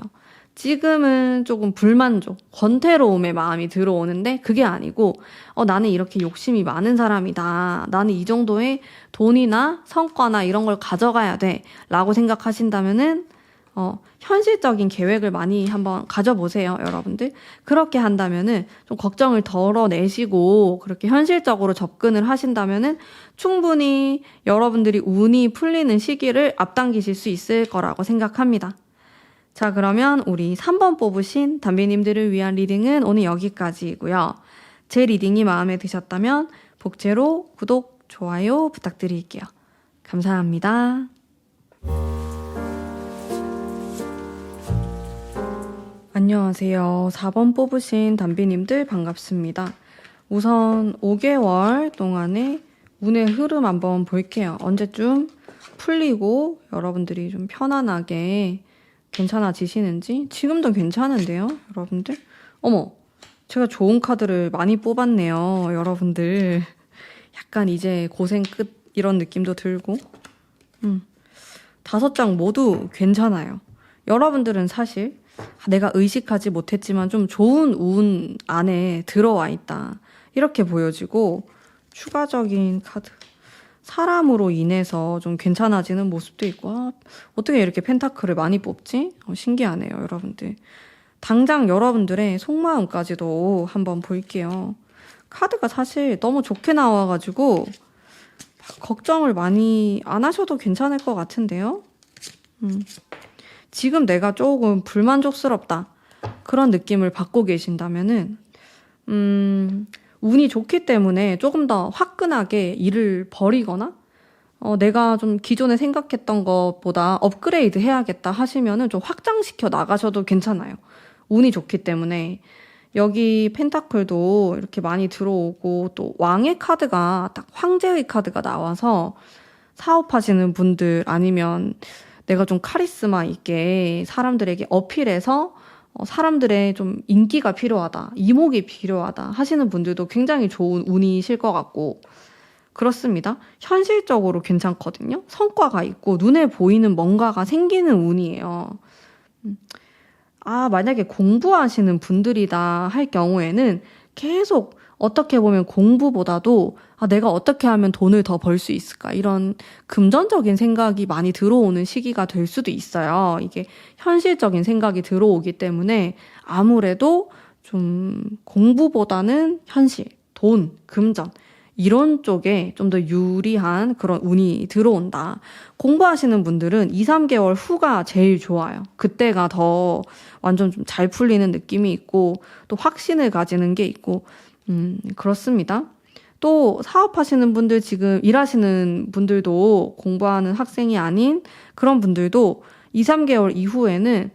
Speaker 1: 지금은 조금 불만족, 권태로움의 마음이 들어오는데 그게 아니고 나는 이렇게 욕심이 많은 사람이다. 나는 이 정도의 돈이나 성과나 이런 걸 가져가야 돼. 라고 생각하신다면은 현실적인 계획을 많이 한번 가져보세요, 여러분들. 그렇게 한다면은 좀 걱정을 덜어내시고 그렇게 현실적으로 접근을 하신다면은 충분히 여러분들이 운이 풀리는 시기를 앞당기실 수 있을 거라고 생각합니다. 자, 그러면 우리 3번 뽑으신 담비님들을 위한 리딩은 오늘 여기까지이고요. 제 리딩이 마음에 드셨다면 복제로 구독, 좋아요 부탁드릴게요. 감사합니다. 안녕하세요. 4번 뽑으신 담비님들 반갑습니다. 우선 5개월 동안의 운의 흐름 한번 볼게요. 언제쯤 풀리고 여러분들이 좀 편안하게 괜찮아지시는지. 지금도 괜찮은데요, 여러분들? 어머, 제가 좋은 카드를 많이 뽑았네요, 여러분들. 약간 이제 고생 끝 이런 느낌도 들고 5장 모두 괜찮아요. 여러분들은 사실 내가 의식하지 못했지만 좀 좋은 운 안에 들어와 있다. 이렇게 보여지고 추가적인 카드. 사람으로 인해서 좀 괜찮아지는 모습도 있고 어떻게 이렇게 펜타클을 많이 뽑지? 신기하네요, 여러분들. 당장 여러분들의 속마음까지도 한번 볼게요. 카드가 사실 너무 좋게 나와가지고 걱정을 많이 안 하셔도 괜찮을 것 같은데요. 지금 내가 조금 불만족스럽다. 그런 느낌을 받고 계신다면은 운이 좋기 때문에 조금 더 화끈하게 일을 벌이거나 내가 좀 기존에 생각했던 것보다 업그레이드 해야겠다 하시면은 좀 확장시켜 나가셔도 괜찮아요. 운이 좋기 때문에 여기 펜타클도 이렇게 많이 들어오고 또 왕의 카드가 딱 황제의 카드가 나와서 사업하시는 분들 아니면 내가 좀 카리스마 있게 사람들에게 어필해서 사람들의 좀 인기가 필요하다, 이목이 필요하다 하시는 분들도 굉장히 좋은 운이실 것 같고 그렇습니다. 현실적으로 괜찮거든요. 성과가 있고 눈에 보이는 뭔가가 생기는 운이에요. 만약에 공부하시는 분들이다 할 경우에는 계속 어떻게 보면 공부보다도 내가 어떻게 하면 돈을 더 벌 수 있을까 이런 금전적인 생각이 많이 들어오는 시기가 될 수도 있어요. 이게 현실적인 생각이 들어오기 때문에 아무래도 좀 공부보다는 현실, 돈, 금전 이런 쪽에 좀 더 유리한 그런 운이 들어온다. 공부하시는 분들은 2, 3개월 후가 제일 좋아요. 그때가 더 완전 좀 잘 풀리는 느낌이 있고 또 확신을 가지는 게 있고 그렇습니다. 또 사업하시는 분들, 지금 일하시는 분들도, 공부하는 학생이 아닌 그런 분들도 2, 3개월 이후에는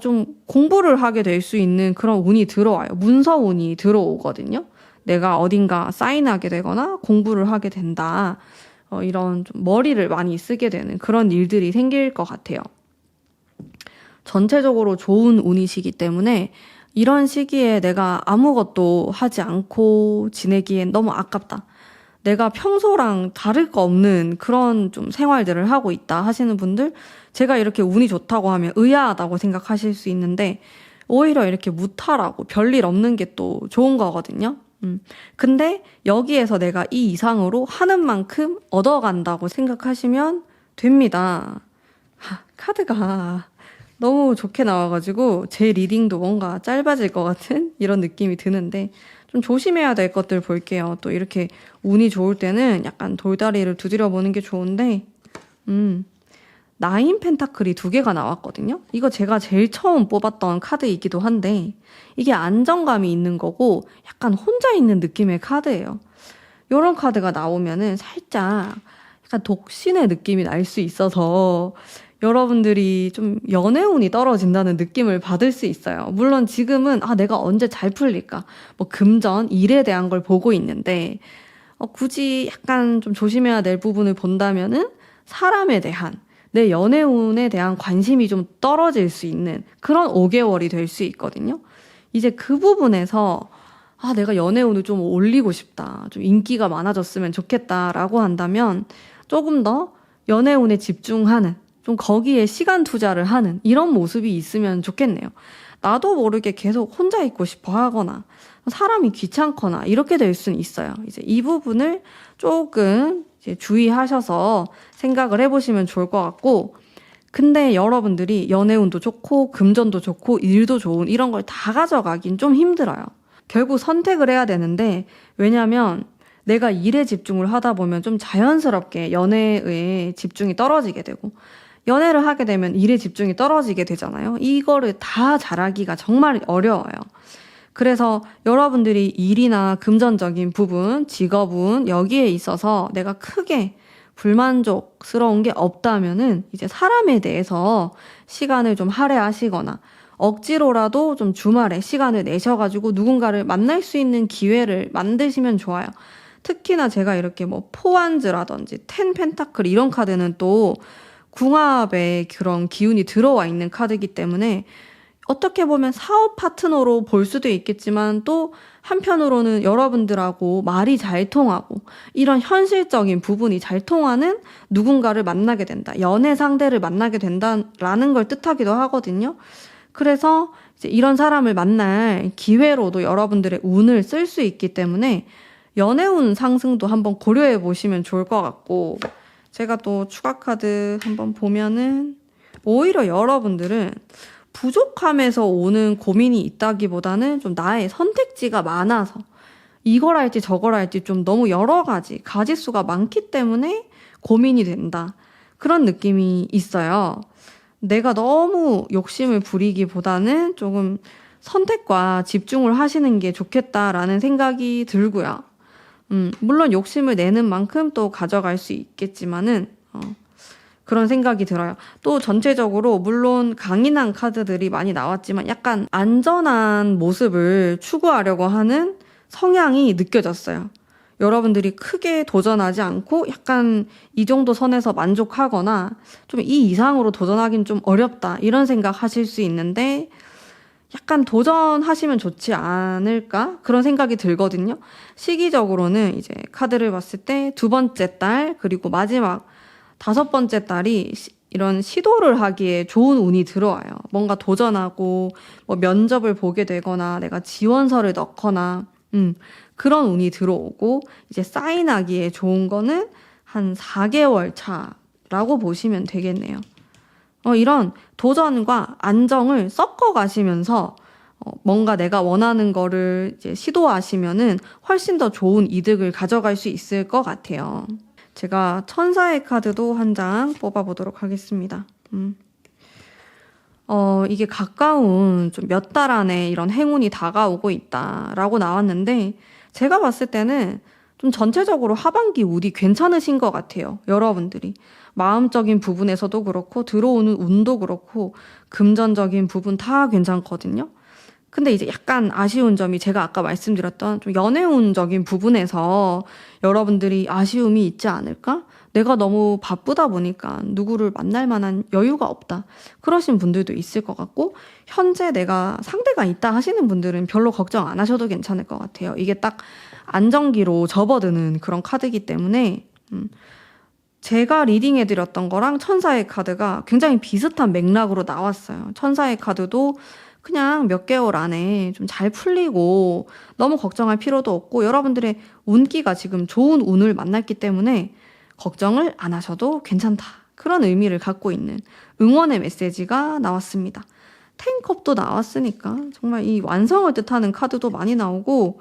Speaker 1: 좀 공부를 하게 될 수 있는 그런 운이 들어와요. 문서 운이 들어오거든요. 내가 어딘가 사인하게 되거나 공부를 하게 된다. 이런 좀 머리를 많이 쓰게 되는 그런 일들이 생길 것 같아요. 전체적으로 좋은 운이시기 때문에 이런 시기에 내가 아무것도 하지 않고 지내기엔 너무 아깝다. 내가 평소랑 다를 거 없는 그런 좀 생활들을 하고 있다 하시는 분들, 제가 이렇게 운이 좋다고 하면 의아하다고 생각하실 수 있는데, 오히려 이렇게 무탈하고 별일 없는 게 또 좋은 거거든요. 근데 여기에서 내가 이 이상으로 하는 만큼 얻어간다고 생각하시면 됩니다. 카드가 너무 좋게 나와가지고 제 리딩도 뭔가 짧아질 것 같은 이런 느낌이 드는데, 좀 조심해야 될 것들 볼게요. 또 이렇게 운이 좋을 때는 약간 돌다리를 두드려 보는 게 좋은데, 나인 펜타클이 2개가 나왔거든요. 이거 제가 제일 처음 뽑았던 카드이기도 한데, 이게 안정감이 있는 거고 약간 혼자 있는 느낌의 카드예요. 이런 카드가 나오면은 살짝 약간 독신의 느낌이 날 수 있어서 여러분들이 좀 연애운이 떨어진다는 느낌을 받을 수 있어요. 물론 지금은 내가 언제 잘 풀릴까? 뭐 금전, 일에 대한 걸 보고 있는데, 굳이 약간 좀 조심해야 될 부분을 본다면은 사람에 대한, 내 연애운에 대한 관심이 좀 떨어질 수 있는 그런 5개월이 될 수 있거든요. 이제 그 부분에서 내가 연애운을 좀 올리고 싶다, 좀 인기가 많아졌으면 좋겠다라고 한다면 조금 더 연애운에 집중하는, 좀 거기에 시간 투자를 하는 이런 모습이 있으면 좋겠네요. 나도 모르게 계속 혼자 있고 싶어 하거나 사람이 귀찮거나 이렇게 될 수는 있어요. 이제 이 부분을 조금 이제 주의하셔서 생각을 해보시면 좋을 것 같고, 근데 여러분들이 연애운도 좋고 금전도 좋고 일도 좋은 이런 걸 다 가져가긴 좀 힘들어요. 결국 선택을 해야 되는데, 왜냐면 내가 일에 집중을 하다 보면 좀 자연스럽게 연애에 집중이 떨어지게 되고, 연애를 하게 되면 일에 집중이 떨어지게 되잖아요. 이거를 다 잘하기가 정말 어려워요. 그래서 여러분들이 일이나 금전적인 부분, 직업은 여기에 있어서 내가 크게 불만족스러운 게 없다면은 이제 사람에 대해서 시간을 좀 할애하시거나 억지로라도 좀 주말에 시간을 내셔가지고 누군가를 만날 수 있는 기회를 만드시면 좋아요. 특히나 제가 이렇게 뭐 포완즈라든지 텐 펜타클 이런 카드는 또 궁합의 그런 기운이 들어와 있는 카드이기 때문에 어떻게 보면 사업 파트너로 볼 수도 있겠지만, 또 한편으로는 여러분들하고 말이 잘 통하고 이런 현실적인 부분이 잘 통하는 누군가를 만나게 된다, 연애 상대를 만나게 된다라는 걸 뜻하기도 하거든요. 그래서 이제 이런 사람을 만날 기회로도 여러분들의 운을 쓸 수 있기 때문에 연애운 상승도 한번 고려해 보시면 좋을 것 같고, 제가 또 추가 카드 한번 보면은 오히려 여러분들은 부족함에서 오는 고민이 있다기보다는 좀 나의 선택지가 많아서 이걸 할지 저걸 할지 좀 너무 여러 가지수가 많기 때문에 고민이 된다, 그런 느낌이 있어요. 내가 너무 욕심을 부리기보다는 조금 선택과 집중을 하시는 게 좋겠다라는 생각이 들고요. 물론 욕심을 내는 만큼 또 가져갈 수 있겠지만은, 그런 생각이 들어요. 또 전체적으로 물론 강인한 카드들이 많이 나왔지만 약간 안전한 모습을 추구하려고 하는 성향이 느껴졌어요. 여러분들이 크게 도전하지 않고 약간 이 정도 선에서 만족하거나 좀 이 이상으로 도전하긴 좀 어렵다, 이런 생각 하실 수 있는데, 약간 도전하시면 좋지 않을까? 그런 생각이 들거든요. 시기적으로는 이제 카드를 봤을 때 2번째 달, 그리고 마지막 5번째 달이 이런 시도를 하기에 좋은 운이 들어와요. 뭔가 도전하고 뭐 면접을 보게 되거나 내가 지원서를 넣거나 그런 운이 들어오고, 이제 사인하기에 좋은 거는 한 4개월 차라고 보시면 되겠네요. 이런 도전과 안정을 섞어 가시면서 뭔가 내가 원하는 거를 이제 시도하시면은 훨씬 더 좋은 이득을 가져갈 수 있을 것 같아요. 제가 천사의 카드도 한 장 뽑아보도록 하겠습니다. 이게 가까운 좀 몇 달 안에 이런 행운이 다가오고 있다라고 나왔는데, 제가 봤을 때는 좀 전체적으로 하반기 운이 괜찮으신 것 같아요. 여러분들이. 마음적인 부분에서도 그렇고 들어오는 운도 그렇고 금전적인 부분 다 괜찮거든요. 근데 이제 약간 아쉬운 점이 제가 아까 말씀드렸던 좀 연애운적인 부분에서 여러분들이 아쉬움이 있지 않을까? 내가 너무 바쁘다 보니까 누구를 만날 만한 여유가 없다. 그러신 분들도 있을 것 같고, 현재 내가 상대가 있다 하시는 분들은 별로 걱정 안 하셔도 괜찮을 것 같아요. 이게 딱 안정기로 접어드는 그런 카드이기 때문에, 제가 리딩해드렸던 거랑 천사의 카드가 굉장히 비슷한 맥락으로 나왔어요. 천사의 카드도 그냥 몇 개월 안에 좀 잘 풀리고 너무 걱정할 필요도 없고 여러분들의 운기가 지금 좋은 운을 만났기 때문에 걱정을 안 하셔도 괜찮다. 그런 의미를 갖고 있는 응원의 메시지가 나왔습니다. 텐컵도 나왔으니까 정말 이 완성을 뜻하는 카드도 많이 나오고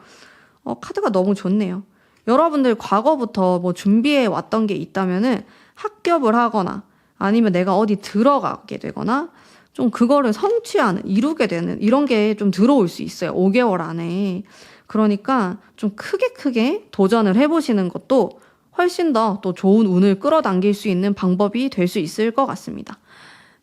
Speaker 1: 카드가 너무 좋네요. 여러분들 과거부터 뭐 준비해 왔던 게 있다면은 합격을 하거나 아니면 내가 어디 들어가게 되거나 좀 그거를 성취하는, 이루게 되는 이런 게 좀 들어올 수 있어요. 5개월 안에. 그러니까 좀 크게 도전을 해보시는 것도 훨씬 더 또 좋은 운을 끌어당길 수 있는 방법이 될 수 있을 것 같습니다.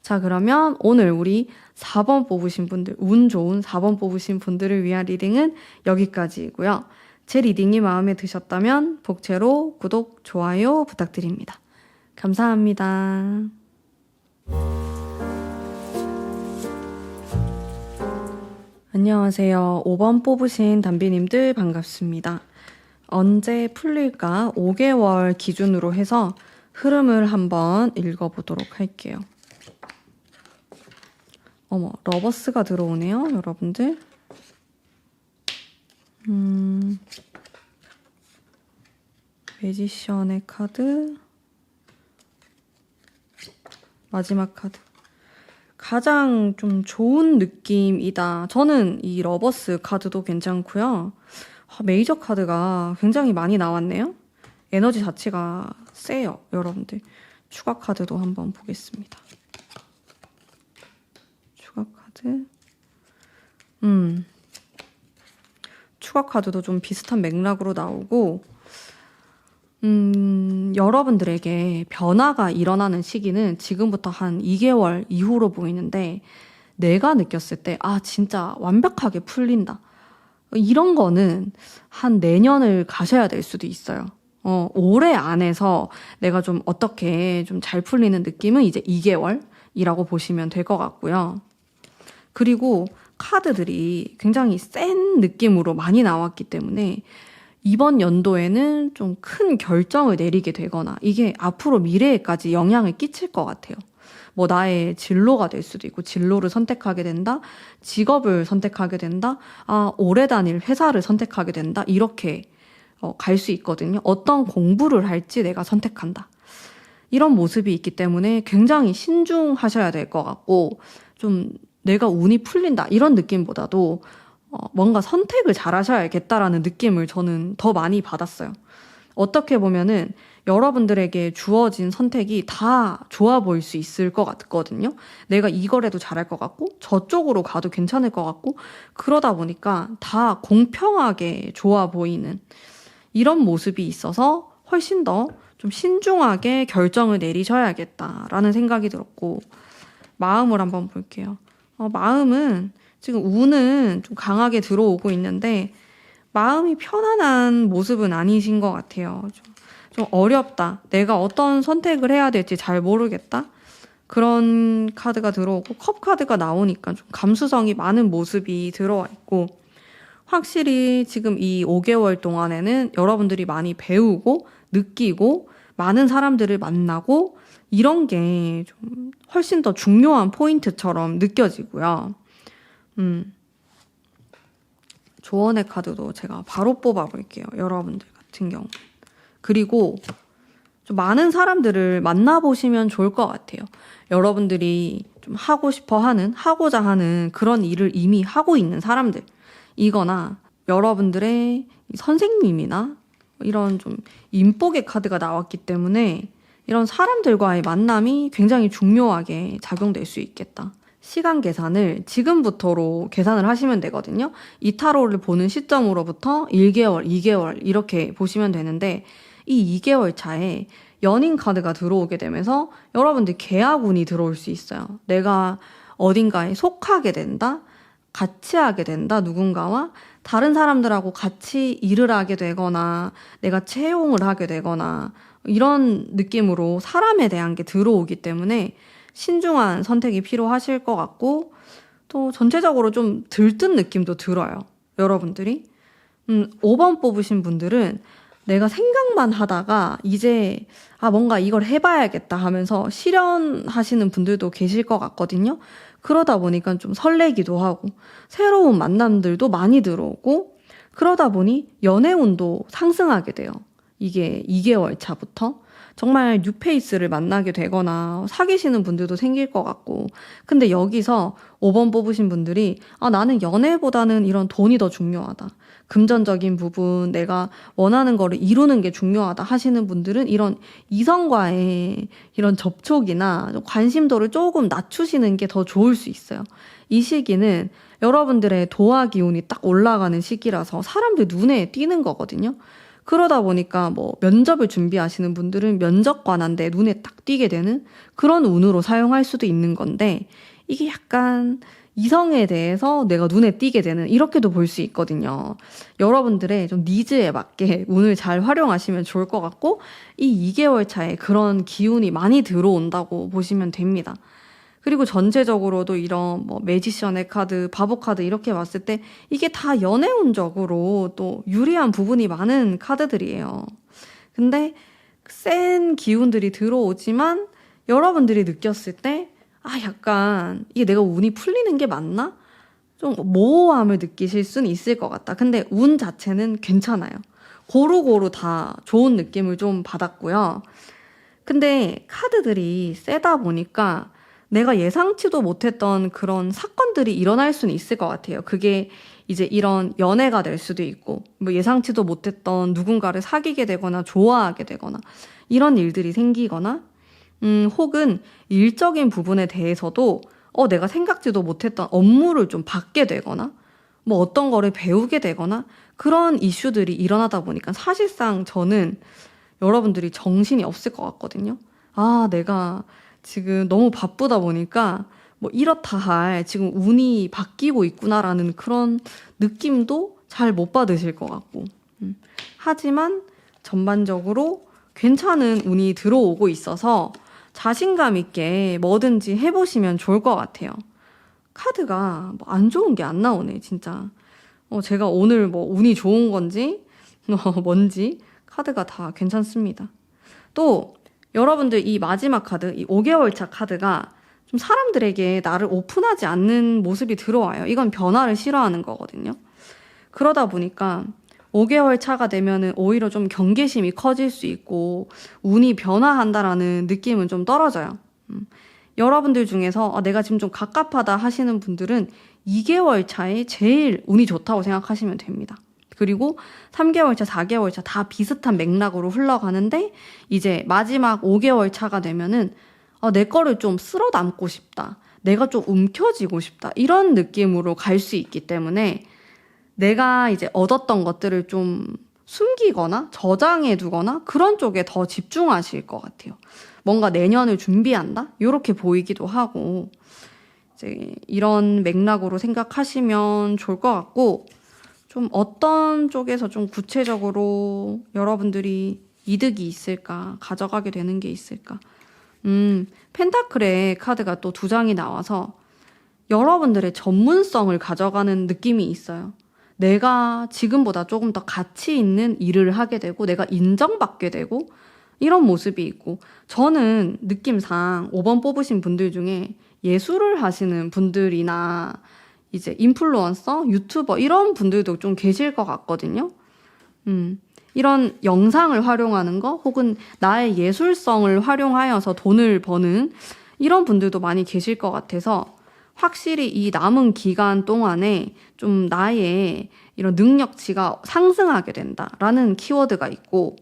Speaker 1: 자, 그러면 오늘 우리 4번 뽑으신 분들, 운 좋은 4번 뽑으신 분들을 위한 리딩은 여기까지이고요. 제 리딩이 마음에 드셨다면 복채로 구독, 좋아요 부탁드립니다. 감사합니다. 안녕하세요. 5번 뽑으신 담비님들 반갑습니다. 언제 풀릴까 5개월 기준으로 해서 흐름을 한번 읽어보도록 할게요. 어머, 러버스가 들어오네요, 여러분들. 매지션의 카드, 마지막 카드. 가장 좀 좋은 느낌이다. 저는 이 러버스 카드도 괜찮고요. 메이저 카드가 굉장히 많이 나왔네요. 에너지 자체가 세요, 여러분들. 추가 카드도 한번 보겠습니다. 추가 카드. 추가 카드도 좀 비슷한 맥락으로 나오고, 여러분들에게 변화가 일어나는 시기는 지금부터 한 2개월 이후로 보이는데, 내가 느꼈을 때, 진짜 완벽하게 풀린다. 이런 거는 한 내년을 가셔야 될 수도 있어요. 올해 안에서 내가 좀 어떻게 좀 잘 풀리는 느낌은 이제 2개월이라고 보시면 될 것 같고요. 그리고 카드들이 굉장히 센 느낌으로 많이 나왔기 때문에 이번 연도에는 좀 큰 결정을 내리게 되거나 이게 앞으로 미래에까지 영향을 끼칠 것 같아요. 뭐 나의 진로가 될 수도 있고 진로를 선택하게 된다, 직업을 선택하게 된다, 오래 다닐 회사를 선택하게 된다, 이렇게 갈 수 있거든요. 어떤 공부를 할지 내가 선택한다. 이런 모습이 있기 때문에 굉장히 신중하셔야 될 것 같고, 좀 내가 운이 풀린다 이런 느낌보다도 뭔가 선택을 잘 하셔야겠다라는 느낌을 저는 더 많이 받았어요. 어떻게 보면은 여러분들에게 주어진 선택이 다 좋아 보일 수 있을 것 같거든요. 내가 이거라도 잘할 것 같고 저쪽으로 가도 괜찮을 것 같고, 그러다 보니까 다 공평하게 좋아 보이는 이런 모습이 있어서 훨씬 더 좀 신중하게 결정을 내리셔야겠다라는 생각이 들었고, 마음을 한번 볼게요. 마음은 지금 운은 좀 강하게 들어오고 있는데 마음이 편안한 모습은 아니신 것 같아요. 좀 어렵다. 내가 어떤 선택을 해야 될지 잘 모르겠다. 그런 카드가 들어오고, 컵 카드가 나오니까 좀 감수성이 많은 모습이 들어와 있고, 확실히 지금 이 5개월 동안에는 여러분들이 많이 배우고 느끼고 많은 사람들을 만나고 이런 게 좀 훨씬 더 중요한 포인트처럼 느껴지고요. 조언의 카드도 제가 바로 뽑아볼게요. 여러분들 같은 경우. 그리고 좀 많은 사람들을 만나보시면 좋을 것 같아요. 여러분들이 좀 하고 싶어 하는, 하고자 하는 그런 일을 이미 하고 있는 사람들. 이거나 여러분들의 선생님이나 이런 좀 인복의 카드가 나왔기 때문에 이런 사람들과의 만남이 굉장히 중요하게 작용될 수 있겠다. 시간 계산을 지금부터로 계산을 하시면 되거든요. 이 타로를 보는 시점으로부터 1개월, 2개월 이렇게 보시면 되는데 이 2개월 차에 연인 카드가 들어오게 되면서 여러분들 계약운이 들어올 수 있어요. 내가 어딘가에 속하게 된다? 같이 하게 된다? 누군가와 다른 사람들하고 같이 일을 하게 되거나 내가 채용을 하게 되거나 이런 느낌으로 사람에 대한 게 들어오기 때문에 신중한 선택이 필요하실 것 같고 또 전체적으로 좀 들뜬 느낌도 들어요. 여러분들이 5번 뽑으신 분들은 내가 생각만 하다가 이제 뭔가 이걸 해봐야겠다 하면서 실현하시는 분들도 계실 것 같거든요. 그러다 보니까 좀 설레기도 하고 새로운 만남들도 많이 들어오고 그러다 보니 연애운도 상승하게 돼요. 이게 2개월 차부터 정말 뉴페이스를 만나게 되거나 사귀시는 분들도 생길 것 같고 근데 여기서 5번 뽑으신 분들이 나는 연애보다는 이런 돈이 더 중요하다. 금전적인 부분 내가 원하는 거를 이루는 게 중요하다 하시는 분들은 이런 이성과의 이런 접촉이나 관심도를 조금 낮추시는 게 더 좋을 수 있어요. 이 시기는 여러분들의 도화 기운이 딱 올라가는 시기라서 사람들 눈에 띄는 거거든요. 그러다 보니까 뭐 면접을 준비하시는 분들은 면접 관한데 눈에 딱 띄게 되는 그런 운으로 사용할 수도 있는 건데 이게 약간 이성에 대해서 내가 눈에 띄게 되는 이렇게도 볼 수 있거든요. 여러분들의 좀 니즈에 맞게 운을 잘 활용하시면 좋을 것 같고 이 2개월 차에 그런 기운이 많이 들어온다고 보시면 됩니다. 그리고 전체적으로도 이런 뭐 매지션의 카드, 바보 카드 이렇게 봤을 때 이게 다 연애운적으로 또 유리한 부분이 많은 카드들이에요. 근데 센 기운들이 들어오지만 여러분들이 느꼈을 때 약간 이게 내가 운이 풀리는 게 맞나? 좀 모호함을 느끼실 수는 있을 것 같다. 근데 운 자체는 괜찮아요. 고루고루 다 좋은 느낌을 좀 받았고요. 근데 카드들이 세다 보니까 내가 예상치도 못했던 그런 사건들이 일어날 수는 있을 것 같아요. 그게 이제 이런 연애가 될 수도 있고, 뭐 예상치도 못했던 누군가를 사귀게 되거나 좋아하게 되거나, 이런 일들이 생기거나, 혹은 일적인 부분에 대해서도 내가 생각지도 못했던 업무를 좀 받게 되거나, 뭐 어떤 거를 배우게 되거나, 그런 이슈들이 일어나다 보니까 사실상 저는 여러분들이 정신이 없을 것 같거든요. 내가 지금 너무 바쁘다 보니까 뭐 이렇다 할 지금 운이 바뀌고 있구나라는 그런 느낌도 잘 못 받으실 것 같고 하지만 전반적으로 괜찮은 운이 들어오고 있어서 자신감 있게 뭐든지 해보시면 좋을 것 같아요. 카드가 뭐 안 좋은 게 안 나오네 진짜. 제가 오늘 뭐 운이 좋은 건지 뭔지 카드가 다 괜찮습니다. 또 여러분들 이 마지막 카드, 이 5개월 차 카드가 좀 사람들에게 나를 오픈하지 않는 모습이 들어와요. 이건 변화를 싫어하는 거거든요. 그러다 보니까 5개월 차가 되면은 오히려 좀 경계심이 커질 수 있고 운이 변화한다라는 느낌은 좀 떨어져요. 여러분들 중에서 내가 지금 좀 갑갑하다 하시는 분들은 2개월 차에 제일 운이 좋다고 생각하시면 됩니다. 그리고 3개월 차, 4개월 차 다 비슷한 맥락으로 흘러가는데 이제 마지막 5개월 차가 되면은 내 거를 좀 쓸어 담고 싶다. 내가 좀 움켜쥐고 싶다. 이런 느낌으로 갈 수 있기 때문에 내가 이제 얻었던 것들을 좀 숨기거나 저장해 두거나 그런 쪽에 더 집중하실 것 같아요. 뭔가 내년을 준비한다? 이렇게 보이기도 하고 이제 이런 맥락으로 생각하시면 좋을 것 같고 좀 어떤 쪽에서 좀 구체적으로 여러분들이 이득이 있을까? 가져가게 되는 게 있을까? 펜타클의 카드가 또 2장이 나와서 여러분들의 전문성을 가져가는 느낌이 있어요. 내가 지금보다 조금 더 가치 있는 일을 하게 되고 내가 인정받게 되고 이런 모습이 있고 저는 느낌상 5번 뽑으신 분들 중에 예술을 하시는 분들이나 이제 인플루언서, 유튜버 이런 분들도 좀 계실 것 같거든요. 이런 영상을 활용하는 거 혹은 나의 예술성을 활용하여서 돈을 버는 이런 분들도 많이 계실 것 같아서 확실히 이 남은 기간 동안에 좀 나의 이런 능력치가 상승하게 된다라는 키워드가 있고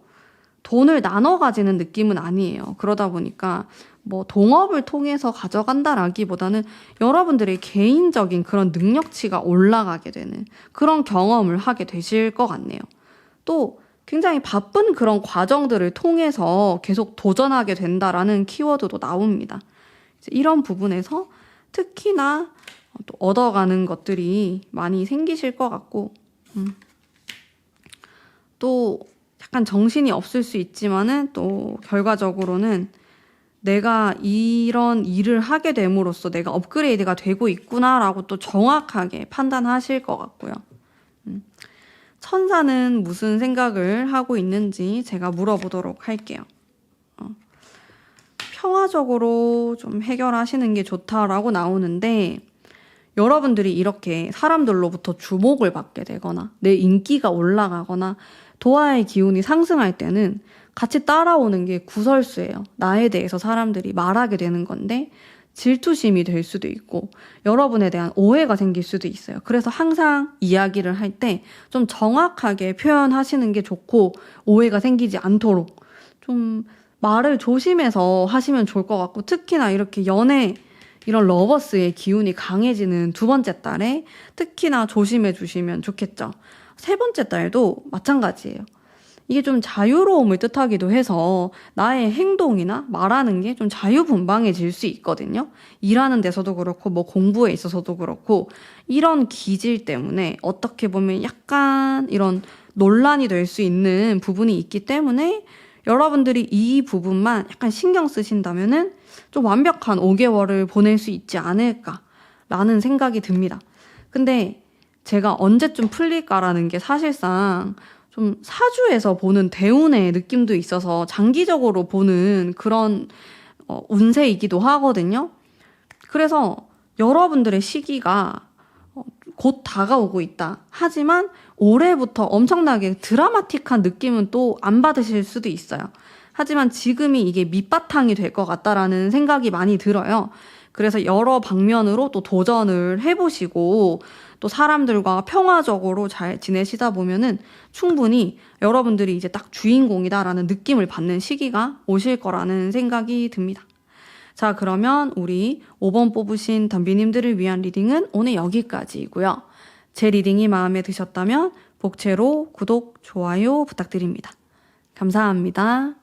Speaker 1: 돈을 나눠 가지는 느낌은 아니에요. 그러다 보니까 뭐 동업을 통해서 가져간다라기보다는 여러분들의 개인적인 그런 능력치가 올라가게 되는 그런 경험을 하게 되실 것 같네요. 또 굉장히 바쁜 그런 과정들을 통해서 계속 도전하게 된다라는 키워드도 나옵니다. 이런 부분에서 특히나 또 얻어가는 것들이 많이 생기실 것 같고, 또 약간 정신이 없을 수 있지만은 또 결과적으로는 내가 이런 일을 하게 됨으로써 내가 업그레이드가 되고 있구나라고 또 정확하게 판단하실 것 같고요. 천사는 무슨 생각을 하고 있는지 제가 물어보도록 할게요. 평화적으로 좀 해결하시는 게 좋다라고 나오는데, 여러분들이 이렇게 사람들로부터 주목을 받게 되거나 내 인기가 올라가거나 도화의 기운이 상승할 때는 같이 따라오는 게 구설수예요. 나에 대해서 사람들이 말하게 되는 건데 질투심이 될 수도 있고 여러분에 대한 오해가 생길 수도 있어요. 그래서 항상 이야기를 할 때 좀 정확하게 표현하시는 게 좋고 오해가 생기지 않도록 좀 말을 조심해서 하시면 좋을 것 같고, 특히나 이렇게 연애 이런 러버스의 기운이 강해지는 두 번째 달에 특히나 조심해 주시면 좋겠죠. 세 번째 달도 마찬가지예요. 이게 좀 자유로움을 뜻하기도 해서 나의 행동이나 말하는 게 좀 자유분방해질 수 있거든요. 일하는 데서도 그렇고 뭐 공부에 있어서도 그렇고 이런 기질 때문에 어떻게 보면 약간 이런 논란이 될 수 있는 부분이 있기 때문에 여러분들이 이 부분만 약간 신경 쓰신다면은 좀 완벽한 5개월을 보낼 수 있지 않을까라는 생각이 듭니다. 근데 제가 언제쯤 풀릴까라는 게 사실상 좀 사주에서 보는 대운의 느낌도 있어서 장기적으로 보는 그런 운세이기도 하거든요. 그래서 여러분들의 시기가 곧 다가오고 있다. 하지만 올해부터 엄청나게 드라마틱한 느낌은 또 안 받으실 수도 있어요. 하지만 지금이 이게 밑바탕이 될 것 같다라는 생각이 많이 들어요. 그래서 여러 방면으로 또 도전을 해보시고 또 사람들과 평화적으로 잘 지내시다 보면은 충분히 여러분들이 이제 딱 주인공이다라는 느낌을 받는 시기가 오실 거라는 생각이 듭니다. 자, 그러면 우리 5번 뽑으신 덤비님들을 위한 리딩은 오늘 여기까지이고요. 제 리딩이 마음에 드셨다면 복채로 구독, 좋아요 부탁드립니다. 감사합니다.